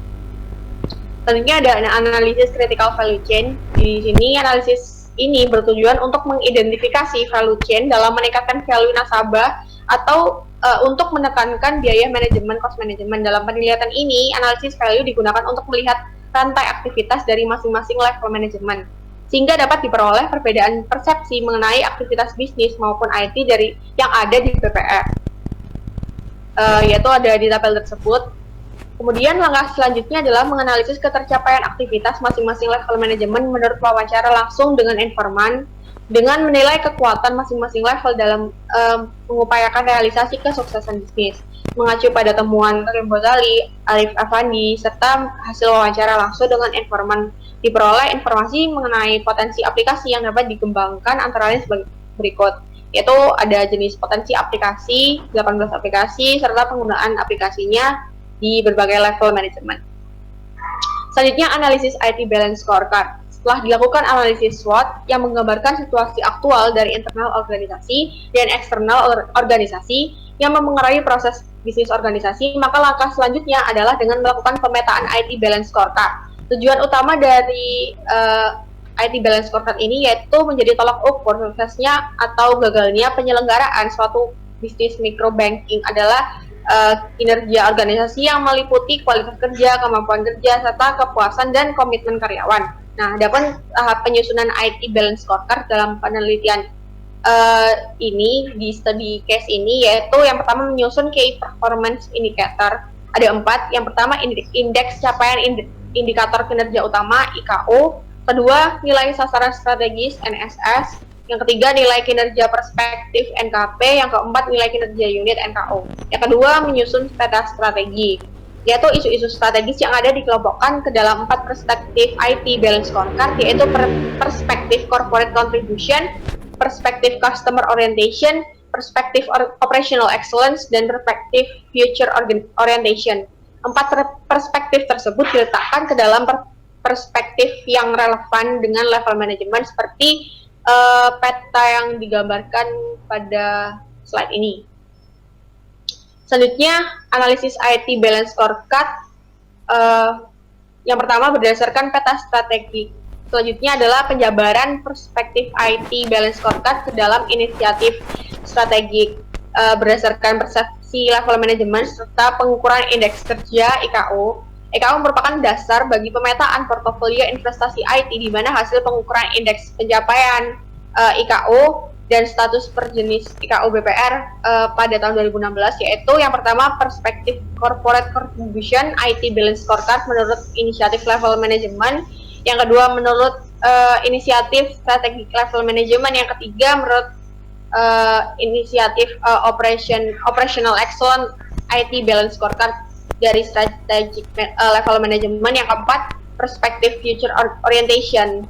Selanjutnya ada analisis critical value chain. Di sini analisis ini bertujuan untuk mengidentifikasi value chain dalam meningkatkan value nasabah atau untuk menekankan biaya manajemen cost management. Dalam penelitian ini, analisis value digunakan untuk melihat rantai aktivitas dari masing-masing level manajemen, sehingga dapat diperoleh perbedaan persepsi mengenai aktivitas bisnis maupun IT dari yang ada di BPR. Yaitu ada di tabel tersebut. Kemudian langkah selanjutnya adalah menganalisis ketercapaian aktivitas masing-masing level manajemen menurut wawancara langsung dengan informan, dengan menilai kekuatan masing-masing level dalam mengupayakan realisasi kesuksesan bisnis. Mengacu pada temuan Rahim Ghazali, Arif Effendi, serta hasil wawancara langsung dengan informan, diperoleh informasi mengenai potensi aplikasi yang dapat dikembangkan antara lain sebagai berikut, yaitu ada jenis potensi aplikasi, 18 aplikasi, serta penggunaan aplikasinya di berbagai level manajemen. Selanjutnya, analisis IT Balance Scorecard. Setelah dilakukan analisis SWOT yang menggambarkan situasi aktual dari internal organisasi dan eksternal organisasi yang memengaruhi proses bisnis organisasi, maka langkah selanjutnya adalah dengan melakukan pemetaan IT Balance Scorecard. Tujuan utama dari IT Balance Scorecard ini yaitu menjadi tolak ukur suksesnya atau gagalnya penyelenggaraan suatu bisnis microbanking adalah kinerja organisasi yang meliputi kualitas kerja, kemampuan kerja, serta kepuasan dan komitmen karyawan. Nah, adapun tahap penyusunan IT Balance Scorecard dalam penelitian ini di study case ini yaitu yang pertama menyusun Key Performance Indicator. Ada 4. Yang pertama indeks capaian indikator kinerja utama IKO. Kedua, nilai sasaran strategis NSS. Yang ketiga, nilai kinerja perspektif NKP. Yang keempat, nilai kinerja unit NKO. Yang kedua, menyusun peta strategi, yaitu isu-isu strategis yang ada dikelompokkan ke dalam 4 perspektif IT Balance Scorecard, yaitu perspektif corporate contribution, perspektif customer orientation, perspektif operational excellence, dan perspektif future orientation. 4 perspektif tersebut diletakkan ke dalam perspektif yang relevan dengan level manajemen seperti peta yang digambarkan pada slide ini. Selanjutnya, analisis IT Balance Scorecard. Yang pertama berdasarkan peta strategi. Selanjutnya adalah penjabaran perspektif IT Balance Scorecard ke dalam inisiatif strategik berdasarkan persepsi level manajemen serta pengukuran indeks kerja IKO. IKO merupakan dasar bagi pemetaan portofolio investasi IT di mana hasil pengukuran indeks pencapaian IKO dan status per jenis IKO BPR pada tahun 2016, yaitu yang pertama perspektif corporate contribution IT balance scorecard menurut inisiatif level management, yang kedua menurut inisiatif strategic level management, yang ketiga menurut inisiatif operational excellence IT balance scorecard dari strategic level management, yang keempat perspektif future orientation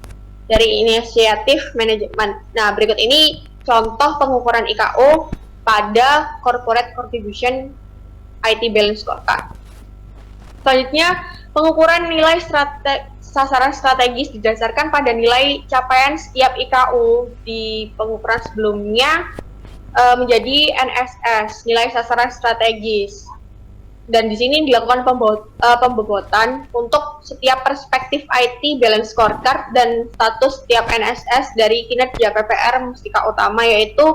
dari inisiatif manajemen. Nah, berikut ini contoh pengukuran IKO pada corporate contribution IT balance scorecard. Selanjutnya, pengukuran nilai sasaran strategis didasarkan pada nilai capaian setiap IKO di pengukuran sebelumnya menjadi NSS, nilai sasaran strategis. Dan di sini dilakukan pembobotan untuk setiap perspektif IT balance scorecard dan status setiap NSS dari kinerja PPR mustika utama, yaitu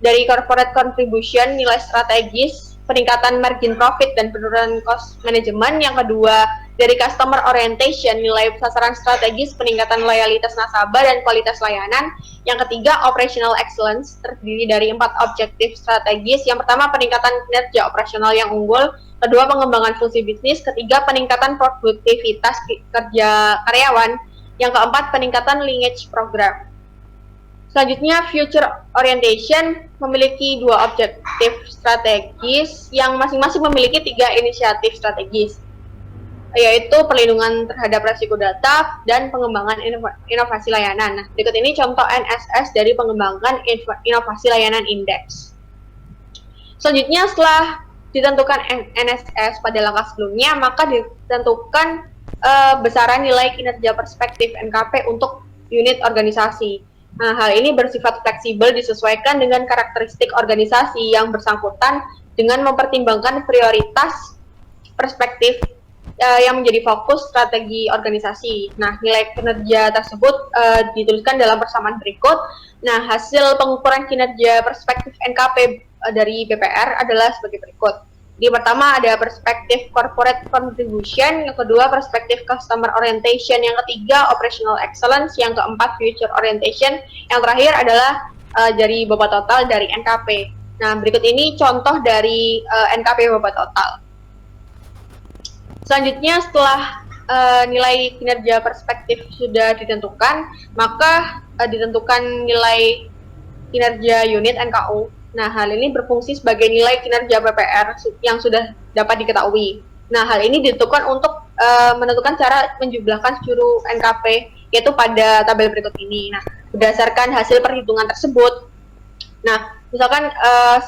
dari corporate contribution nilai strategis, peningkatan margin profit dan penurunan cost management. Yang kedua dari customer orientation nilai sasaran strategis, peningkatan loyalitas nasabah dan kualitas layanan. Yang ketiga operational excellence terdiri dari 4 objektif strategis. Yang pertama peningkatan kinerja operasional yang unggul, kedua pengembangan fungsi bisnis, ketiga peningkatan produktivitas kerja karyawan, yang keempat peningkatan linkage program. Selanjutnya future orientation memiliki 2 objektif strategis yang masing-masing memiliki 3 inisiatif strategis, yaitu perlindungan terhadap risiko data dan pengembangan inovasi layanan. Nah, berikut ini contoh NSS dari pengembangan inovasi layanan indeks. Selanjutnya setelah ditentukan NSS pada langkah sebelumnya, maka ditentukan besaran nilai kinerja perspektif NKP untuk unit organisasi. Nah, hal ini bersifat fleksibel disesuaikan dengan karakteristik organisasi yang bersangkutan dengan mempertimbangkan prioritas perspektif yang menjadi fokus strategi organisasi. Nah, nilai kinerja tersebut dituliskan dalam persamaan berikut. Nah, hasil pengukuran kinerja perspektif NKP dari BPR adalah sebagai berikut. Di pertama ada perspektif corporate contribution, yang kedua perspektif customer orientation, yang ketiga operational excellence, yang keempat future orientation, yang terakhir adalah dari bobot total dari NKP. Nah, berikut ini contoh dari NKP bobot total. Selanjutnya setelah nilai kinerja perspektif sudah ditentukan, maka ditentukan nilai kinerja unit NKO. Nah, hal ini berfungsi sebagai nilai kinerja PPR yang sudah dapat diketahui. Nah, hal ini ditentukan untuk menentukan cara menjumlahkan seluruh NKP, yaitu pada tabel berikut ini. Nah, berdasarkan hasil perhitungan tersebut, nah, misalkan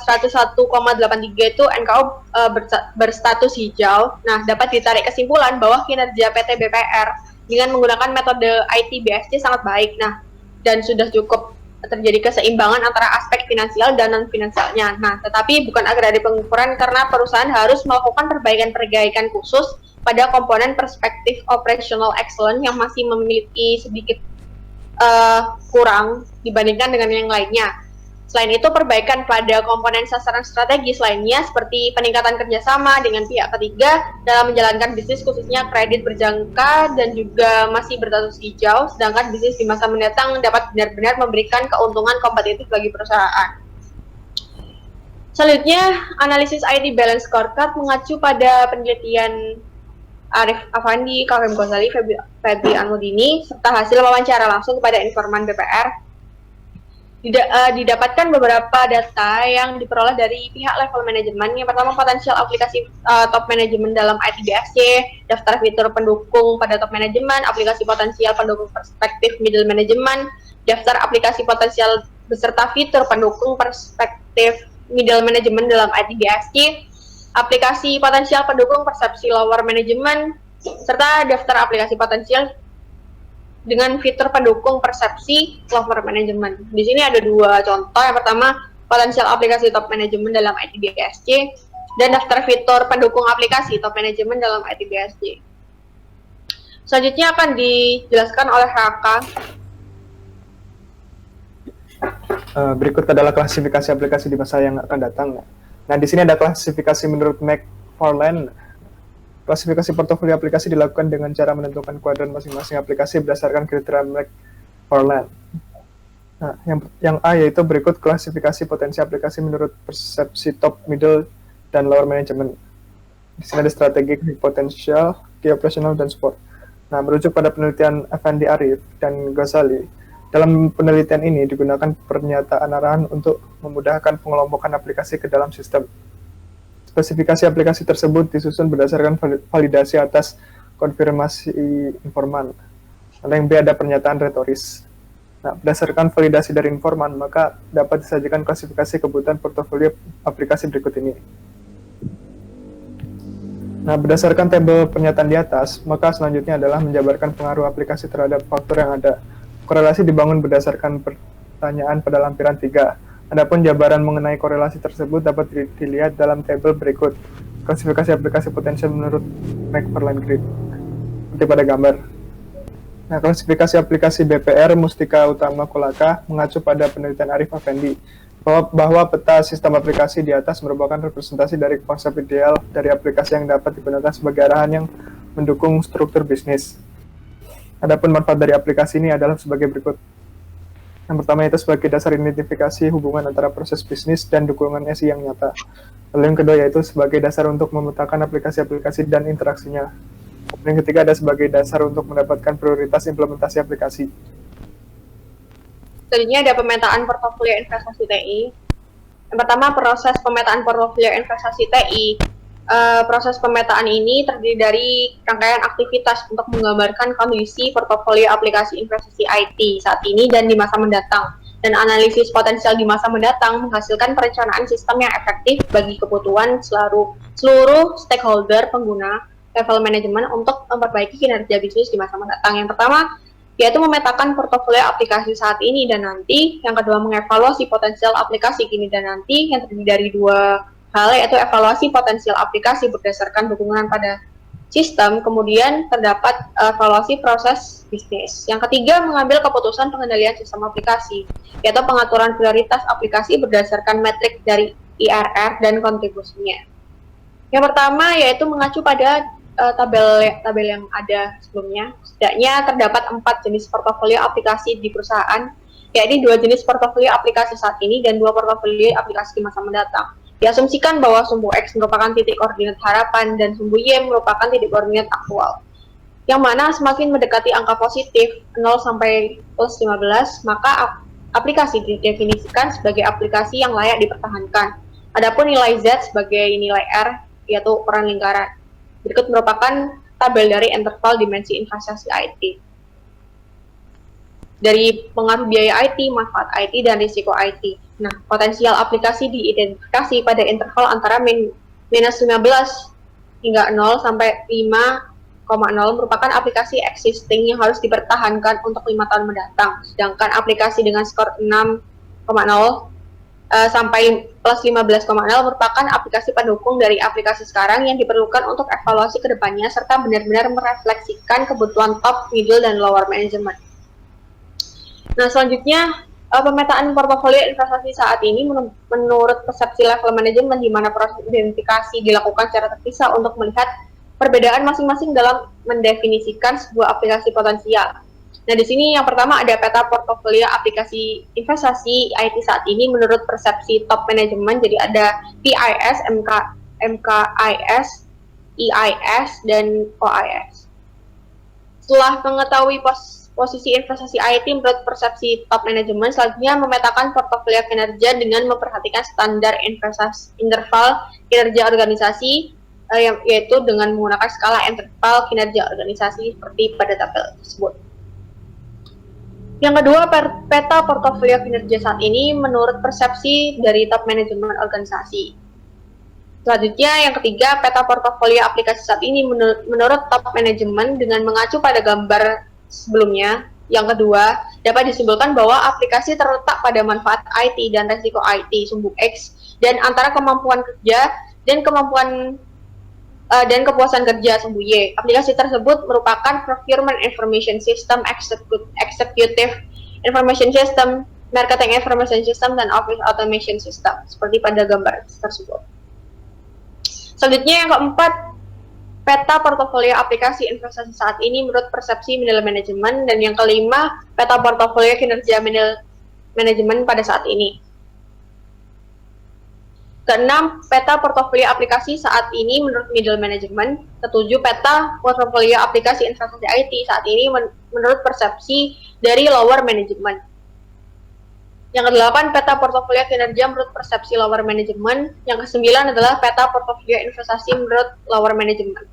101,83 itu NKO berstatus hijau. Nah, dapat ditarik kesimpulan bahwa kinerja PT BPR dengan menggunakan metode IT BSC sangat baik. Nah, dan sudah cukup terjadi keseimbangan antara aspek finansial dan non-finansialnya. Nah, tetapi bukan agar ada pengukuran karena perusahaan harus melakukan perbaikan-perbaikan khusus pada komponen perspektif operational excellence yang masih memiliki sedikit kurang dibandingkan dengan yang lainnya. Selain itu, perbaikan pada komponen sasaran strategis lainnya seperti peningkatan kerjasama dengan pihak ketiga dalam menjalankan bisnis khususnya kredit berjangka dan juga masih berstatus hijau, sedangkan bisnis di masa mendatang dapat benar-benar memberikan keuntungan kompetitif bagi perusahaan. Selanjutnya, analisis IT Balance Scorecard mengacu pada penelitian Arif Afandi, Kawem Ghazali, Febri Anmudini, serta hasil wawancara langsung kepada informan BPR. Didapatkan beberapa data yang diperoleh dari pihak level manajemen. Yang pertama, potensial aplikasi top manajemen dalam IT BSC, daftar fitur pendukung pada top manajemen, aplikasi potensial pendukung perspektif middle management, daftar aplikasi potensial beserta fitur pendukung perspektif middle management dalam IT BSC, aplikasi potensial pendukung persepsi lower management, serta daftar aplikasi potensial dengan fitur pendukung persepsi lower management. Di sini ada dua contoh. Yang pertama, potensial aplikasi top management dalam ITBSC, dan daftar fitur pendukung aplikasi top management dalam ITBSC. Selanjutnya akan dijelaskan oleh HK. Berikut adalah klasifikasi aplikasi di masa yang akan datang. Nah, di sini ada klasifikasi menurut McFarlane. Klasifikasi portofolio aplikasi dilakukan dengan cara menentukan kuadran masing-masing aplikasi berdasarkan kriteria McFarlane. Nah, yang A yaitu berikut klasifikasi potensi aplikasi menurut persepsi top, middle, dan lower management. Di sini ada strategic, potensial, key operational, dan support. Nah, merujuk pada penelitian Effendi Arif dan Ghazali, dalam penelitian ini digunakan pernyataan arahan untuk memudahkan pengelompokan aplikasi ke dalam sistem. Spesifikasi aplikasi tersebut disusun berdasarkan validasi atas konfirmasi informan. Lalu yang B ada pernyataan retoris. Nah, berdasarkan validasi dari informan, maka dapat disajikan klasifikasi kebutuhan portofolio aplikasi berikut ini. Nah, berdasarkan tabel pernyataan di atas, maka selanjutnya adalah menjabarkan pengaruh aplikasi terhadap faktor yang ada. Korelasi dibangun berdasarkan pertanyaan pada lampiran 3. Adapun jabaran mengenai korelasi tersebut dapat dilihat dalam tabel berikut. Klasifikasi aplikasi potensial menurut McFarlane Grid. Seperti pada gambar. Nah, klasifikasi aplikasi BPR Mustika Utama Kolaka mengacu pada penelitian Arif Effendi bahwa peta sistem aplikasi di atas merupakan representasi dari konsep ideal dari aplikasi yang dapat digunakan sebagai arahan yang mendukung struktur bisnis. Adapun manfaat dari aplikasi ini adalah sebagai berikut. Yang pertama itu sebagai dasar identifikasi hubungan antara proses bisnis dan dukungan SI yang nyata. Lalu yang kedua yaitu sebagai dasar untuk memetakan aplikasi-aplikasi dan interaksinya. Yang ketiga ada sebagai dasar untuk mendapatkan prioritas implementasi aplikasi. Selanjutnya ada pemetaan portofolio investasi TI. Yang pertama, proses pemetaan portofolio investasi TI. Proses pemetaan ini terdiri dari rangkaian aktivitas untuk menggambarkan kondisi portofolio aplikasi investasi IT saat ini dan di masa mendatang, dan analisis potensial di masa mendatang menghasilkan perencanaan sistem yang efektif bagi kebutuhan seluruh stakeholder pengguna level manajemen untuk memperbaiki kinerja bisnis di masa mendatang. Yang pertama yaitu memetakan portofolio aplikasi saat ini dan nanti. Yang kedua, mengevaluasi potensial aplikasi kini dan nanti, yang terdiri dari dua hal, yaitu evaluasi potensial aplikasi berdasarkan dukungan pada sistem, kemudian terdapat evaluasi proses bisnis. Yang ketiga, mengambil keputusan pengendalian sistem aplikasi, yaitu pengaturan prioritas aplikasi berdasarkan metrik dari IRR dan kontribusinya. Yang pertama yaitu mengacu pada tabel yang ada sebelumnya. Setidaknya terdapat 4 jenis portofolio aplikasi di perusahaan, yaitu 2 jenis portofolio aplikasi saat ini dan 2 portofolio aplikasi di masa mendatang. Diasumsikan bahwa sumbu X merupakan titik koordinat harapan dan sumbu Y merupakan titik koordinat aktual. Yang mana semakin mendekati angka positif 0 sampai plus 15, maka aplikasi didefinisikan sebagai aplikasi yang layak dipertahankan. Adapun nilai Z sebagai nilai R, yaitu ukuran lingkaran. Berikut merupakan tabel dari interval dimensi investasi IT. Dari pengaruh biaya IT, manfaat IT, dan risiko IT. Nah, potensial aplikasi diidentifikasi pada interval antara minus 15 hingga 0 sampai 5,0 merupakan aplikasi existing yang harus dipertahankan untuk 5 tahun mendatang. Sedangkan aplikasi dengan skor 6,0 sampai plus 15,0 merupakan aplikasi pendukung dari aplikasi sekarang yang diperlukan untuk evaluasi ke depannya serta benar-benar merefleksikan kebutuhan top, middle, dan lower management. Nah, selanjutnya pemetaan portofolio investasi saat ini menurut persepsi level manajemen, di mana proses identifikasi dilakukan secara terpisah untuk melihat perbedaan masing-masing dalam mendefinisikan sebuah aplikasi potensial. Nah, di sini yang pertama ada peta portofolio aplikasi investasi IT saat ini menurut persepsi top manajemen. Jadi ada PIS, MKIS, EIS, dan OIS. Setelah mengetahui posisi investasi IT menurut persepsi top manajemen, selanjutnya memetakan portofolio kinerja dengan memperhatikan standar investasi interval kinerja organisasi, yaitu dengan menggunakan skala interval kinerja organisasi seperti pada tabel tersebut. Yang kedua, peta portofolio kinerja saat ini menurut persepsi dari top manajemen organisasi. Selanjutnya, yang ketiga, peta portofolio aplikasi saat ini menurut top manajemen dengan mengacu pada gambar sebelumnya. Yang kedua, dapat disimpulkan bahwa aplikasi terletak pada manfaat IT dan resiko IT sumbu X dan antara kemampuan kerja dan dan kepuasan kerja sumbu Y. Aplikasi tersebut merupakan Procurement Information System, Executive Information System, Marketing Information System, dan Office Automation System, seperti pada gambar tersebut. Selanjutnya yang keempat, peta portofolio aplikasi investasi saat ini menurut persepsi middle management, dan yang kelima, peta portofolio kinerja middle management pada saat ini. Keenam, peta portofolio aplikasi saat ini menurut middle management. Ketujuh, peta portofolio aplikasi investasi IT saat ini menurut persepsi dari lower management. Yang kedelapan, peta portofolio kinerja menurut persepsi lower management. Yang kesembilan adalah peta portofolio investasi menurut lower management.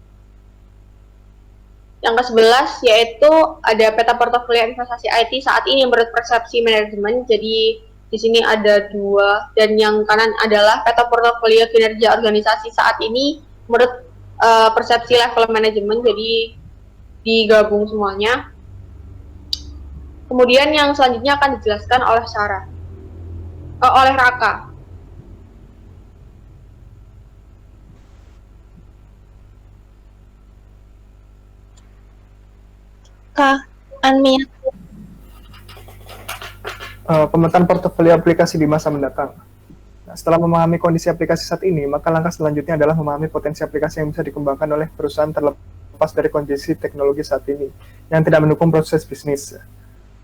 Yang ke-11 yaitu ada peta portofolio investasi IT saat ini menurut persepsi manajemen. Jadi di sini ada dua, dan yang kanan adalah peta portofolio kinerja organisasi saat ini menurut persepsi level manajemen. Jadi digabung semuanya. Kemudian yang selanjutnya akan dijelaskan oleh oleh Raka. Kak, unmute. Pemetaan portofolio aplikasi di masa mendatang. Nah, setelah memahami kondisi aplikasi saat ini, maka langkah selanjutnya adalah memahami potensi aplikasi yang bisa dikembangkan oleh perusahaan terlepas dari kondisi teknologi saat ini yang tidak mendukung proses bisnis.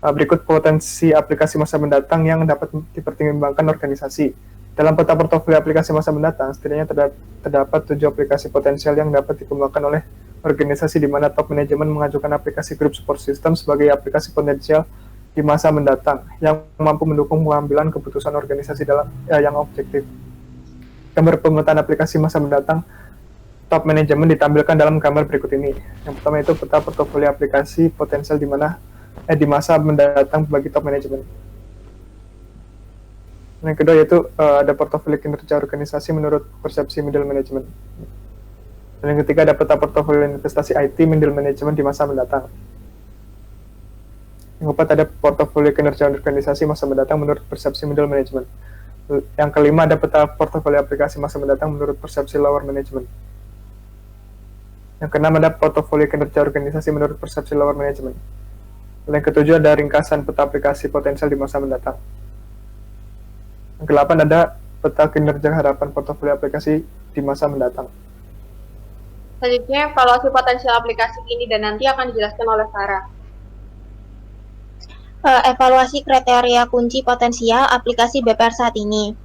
Berikut potensi aplikasi masa mendatang yang dapat dipertimbangkan organisasi. Dalam peta portofolio aplikasi masa mendatang, setidaknya terdapat 7 aplikasi potensial yang dapat dikembangkan oleh organisasi di mana top manajemen mengajukan aplikasi Group Support System sebagai aplikasi potensial di masa mendatang yang mampu mendukung pengambilan keputusan organisasi dalam yang objektif. Gambar pemetaan aplikasi masa mendatang top manajemen ditampilkan dalam gambar berikut ini. Yang pertama itu peta portofolio aplikasi potensial di masa mendatang bagi top manajemen. Yang kedua yaitu ada portofolio kinerja organisasi menurut persepsi middle management. Dan yang ketiga ada peta portofolio investasi IT middle management di masa mendatang. Yang keempat ada portofolio kinerja organisasi masa mendatang menurut persepsi middle management. Yang kelima ada peta portofolio aplikasi masa mendatang menurut persepsi lower management. Yang keenam ada portofolio kinerja organisasi menurut persepsi lower management. Dan yang ketujuh ada ringkasan peta aplikasi potensial di masa mendatang. Yang kedelapan ada peta kinerja harapan portofolio aplikasi di masa mendatang. Selanjutnya, evaluasi potensial aplikasi ini dan nanti akan dijelaskan oleh Sarah. Evaluasi kriteria kunci potensial aplikasi BPR saat ini.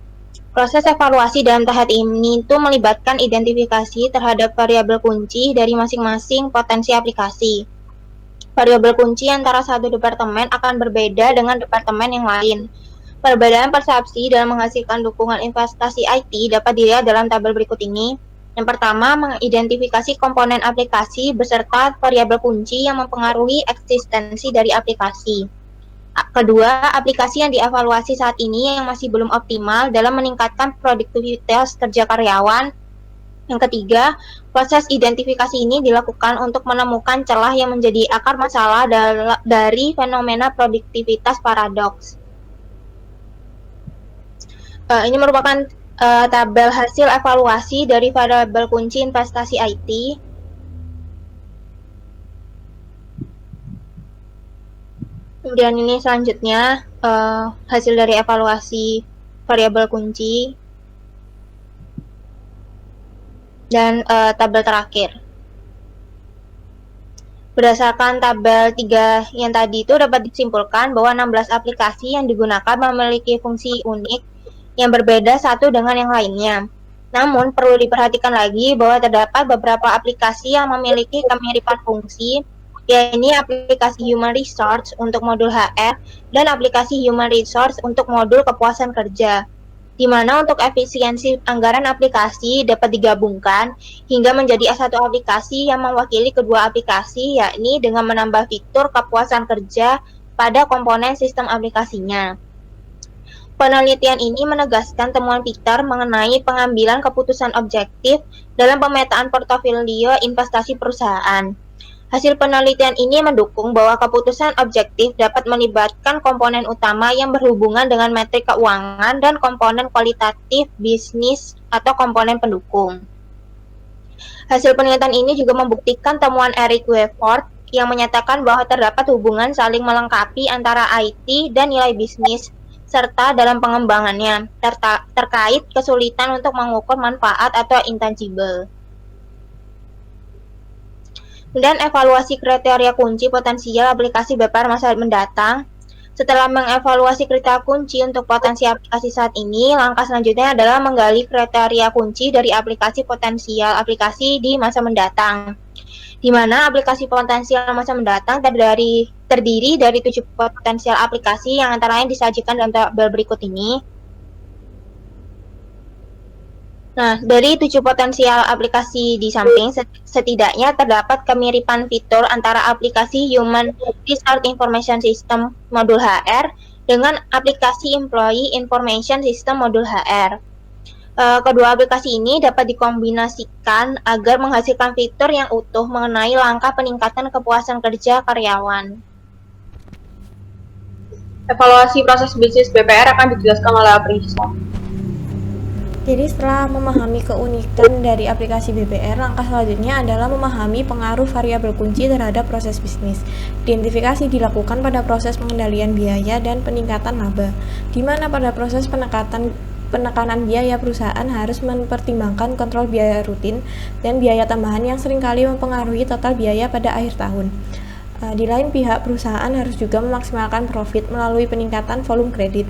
Proses evaluasi dalam tahap ini itu melibatkan identifikasi terhadap variabel kunci dari masing-masing potensi aplikasi. Variabel kunci antara satu departemen akan berbeda dengan departemen yang lain. Perbedaan persepsi dalam menghasilkan dukungan investasi IT dapat dilihat dalam tabel berikut ini. Yang pertama, mengidentifikasi komponen aplikasi beserta variabel kunci yang mempengaruhi eksistensi dari aplikasi. Kedua, aplikasi yang dievaluasi saat ini yang masih belum optimal dalam meningkatkan produktivitas kerja karyawan. Yang ketiga, proses identifikasi ini dilakukan untuk menemukan celah yang menjadi akar masalah dari fenomena produktivitas paradoks. Ini merupakan tabel hasil evaluasi dari variabel kunci investasi IT. Kemudian ini selanjutnya hasil dari evaluasi variabel kunci dan tabel terakhir. Berdasarkan tabel 3 yang tadi itu dapat disimpulkan bahwa 16 aplikasi yang digunakan memiliki fungsi unik yang berbeda satu dengan yang lainnya. Namun perlu diperhatikan lagi bahwa terdapat beberapa aplikasi yang memiliki kemiripan fungsi, yaitu aplikasi Human Resource untuk modul HR dan aplikasi Human Resource untuk modul kepuasan kerja, di mana untuk efisiensi anggaran aplikasi dapat digabungkan hingga menjadi satu aplikasi yang mewakili kedua aplikasi, yakni dengan menambah fitur kepuasan kerja pada komponen sistem aplikasinya. Penelitian ini menegaskan temuan Peter mengenai pengambilan keputusan objektif dalam pemetaan portofolio investasi perusahaan. Hasil penelitian ini mendukung bahwa keputusan objektif dapat melibatkan komponen utama yang berhubungan dengan metrik keuangan dan komponen kualitatif bisnis atau komponen pendukung. Hasil penelitian ini juga membuktikan temuan Eric Weford yang menyatakan bahwa terdapat hubungan saling melengkapi antara IT dan nilai bisnis, serta dalam pengembangannya, terkait kesulitan untuk mengukur manfaat atau intangible. Dan evaluasi kriteria kunci potensial aplikasi BPR masa mendatang. Setelah mengevaluasi kriteria kunci untuk potensi aplikasi saat ini, langkah selanjutnya adalah menggali kriteria kunci dari aplikasi potensial aplikasi di masa mendatang, di mana aplikasi potensial masa mendatang terdiri dari 7 potensial aplikasi yang antara lain disajikan dalam tabel berikut ini. Nah, dari 7 potensial aplikasi di samping, setidaknya terdapat kemiripan fitur antara aplikasi Human Resource Information System modul HR dengan aplikasi Employee Information System modul HR. Kedua aplikasi ini dapat dikombinasikan agar menghasilkan fitur yang utuh mengenai langkah peningkatan kepuasan kerja karyawan. Evaluasi proses bisnis BPR akan dijelaskan oleh Aprisa. Jadi setelah memahami keunikan dari aplikasi BPR, langkah selanjutnya adalah memahami pengaruh variabel kunci terhadap proses bisnis. Identifikasi dilakukan pada proses pengendalian biaya dan peningkatan laba, di mana pada proses penekanan biaya perusahaan harus mempertimbangkan kontrol biaya rutin dan biaya tambahan yang seringkali mempengaruhi total biaya pada akhir tahun. Di lain pihak, perusahaan harus juga memaksimalkan profit melalui peningkatan volume kredit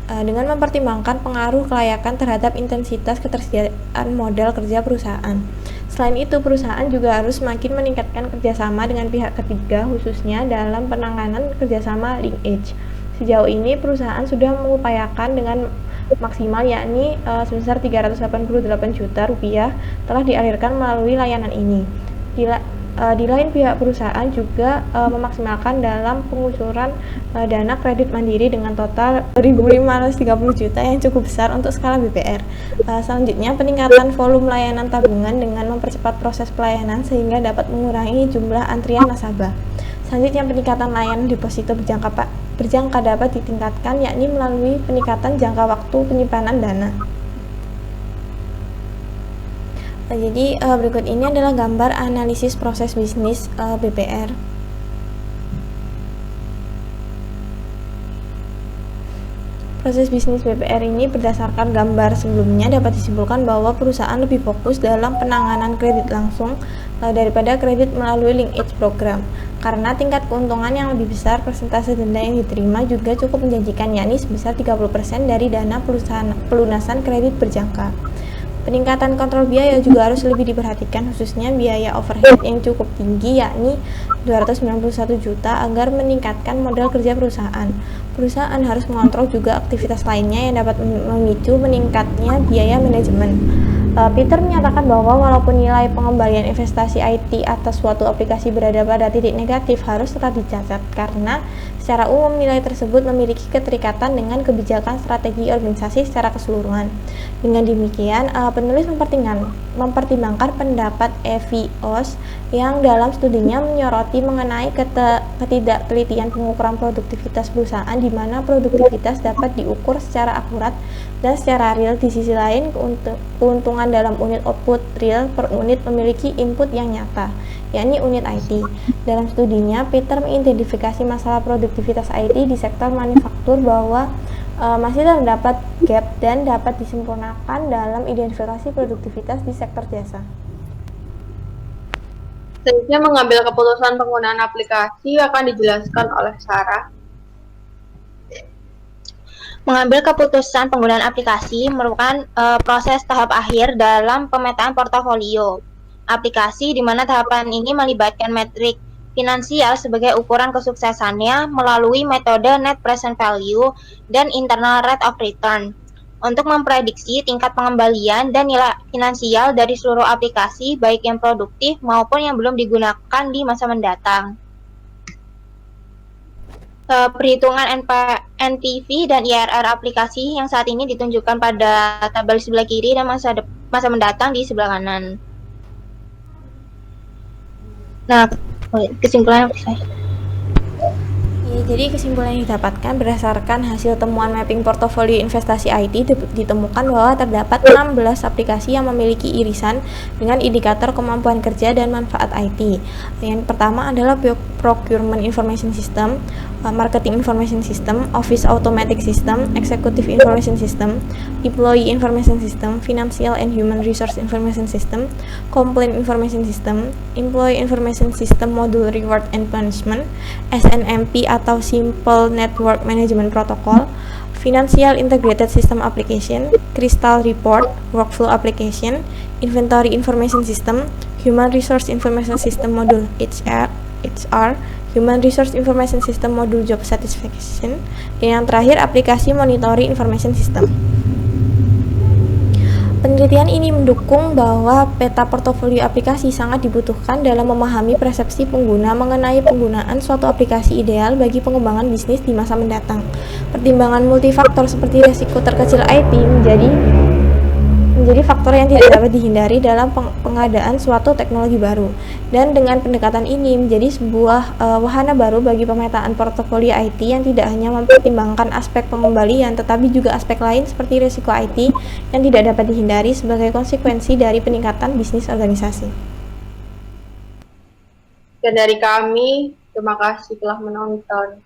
dengan mempertimbangkan pengaruh kelayakan terhadap intensitas ketersediaan modal kerja perusahaan. Selain itu, perusahaan juga harus semakin meningkatkan kerjasama dengan pihak ketiga, khususnya dalam penanganan kerjasama linkage. Sejauh ini, perusahaan sudah mengupayakan dengan maksimal, yakni sebesar 388 juta rupiah telah dialirkan melalui layanan ini. Di lain pihak, perusahaan juga memaksimalkan dalam pengucuran dana kredit mandiri dengan total 1.530 juta yang cukup besar untuk skala BPR. Selanjutnya, peningkatan volume layanan tabungan dengan mempercepat proses pelayanan sehingga dapat mengurangi jumlah antrian nasabah. Selanjutnya, peningkatan layanan deposito berjangka dapat ditingkatkan, yakni melalui peningkatan jangka waktu penyimpanan dana. Jadi berikut ini adalah gambar analisis proses bisnis BPR. Proses bisnis BPR ini berdasarkan gambar sebelumnya dapat disimpulkan bahwa perusahaan lebih fokus dalam penanganan kredit langsung daripada kredit melalui linkage program. Karena tingkat keuntungan yang lebih besar, persentase denda yang diterima juga cukup menjanjikan, yakni sebesar 30% dari dana pelunasan kredit berjangka. Peningkatan kontrol biaya juga harus lebih diperhatikan, khususnya biaya overhead yang cukup tinggi, yakni 291 juta agar meningkatkan modal kerja perusahaan. Perusahaan harus mengontrol juga aktivitas lainnya yang dapat memicu meningkatnya biaya manajemen. Peter menyatakan bahwa walaupun nilai pengembalian investasi IT atas suatu aplikasi berada pada titik negatif, harus tetap dicatat karena secara umum nilai tersebut memiliki keterikatan dengan kebijakan strategi organisasi secara keseluruhan. Dengan demikian, penulis mempertimbangkan pendapat Evios yang dalam studinya menyoroti mengenai ketidaktelitian pengukuran produktivitas perusahaan, di mana produktivitas dapat diukur secara akurat dan secara real. Di sisi lain, keuntungan dalam unit output real per unit memiliki input yang nyata, yakni unit IT. Dalam studinya, Peter mengidentifikasi masalah produktivitas IT di sektor manufaktur bahwa masih terdapat gap dan dapat disempurnakan dalam identifikasi produktivitas di sektor jasa. Selanjutnya, mengambil keputusan penggunaan aplikasi akan dijelaskan oleh Sarah. Mengambil keputusan penggunaan aplikasi merupakan proses tahap akhir dalam pemetaan portofolio aplikasi, di mana tahapan ini melibatkan metrik finansial sebagai ukuran kesuksesannya melalui metode net present value dan internal rate of return untuk memprediksi tingkat pengembalian dan nilai finansial dari seluruh aplikasi, baik yang produktif maupun yang belum digunakan di masa mendatang. Perhitungan NPV dan IRR aplikasi yang saat ini ditunjukkan pada tabel sebelah kiri dan masa mendatang di sebelah kanan. Nah, Kesimpulannya apa sih? Ya, jadi kesimpulan yang didapatkan berdasarkan hasil temuan mapping portofolio investasi IT ditemukan bahwa terdapat 16 aplikasi yang memiliki irisan dengan indikator kemampuan kerja dan manfaat IT. Yang pertama adalah Procurement Information System, Marketing Information System, Office Automatic System, Executive Information System, Employee Information System, Financial and Human Resource Information System, Complaint Information System, Employee Information System Module Reward and Punishment, SNMP atau Simple Network Management Protocol, Financial Integrated System Application, Crystal Report, Workflow Application, Inventory Information System, Human Resource Information System Module HR, Human Resource Information System Module Job Satisfaction, dan yang terakhir aplikasi Monitoring Information System. Penelitian ini mendukung bahwa peta portofolio aplikasi sangat dibutuhkan dalam memahami persepsi pengguna mengenai penggunaan suatu aplikasi ideal bagi pengembangan bisnis di masa mendatang. Pertimbangan multifaktor seperti risiko terkecil IT menjadi faktor yang tidak dapat dihindari dalam pengadaan suatu teknologi baru. Dan dengan pendekatan ini menjadi sebuah wahana baru bagi pemetaan portofolio IT yang tidak hanya mempertimbangkan aspek pengembalian tetapi juga aspek lain seperti risiko IT yang tidak dapat dihindari sebagai konsekuensi dari peningkatan bisnis organisasi. Dan dari kami, terima kasih telah menonton.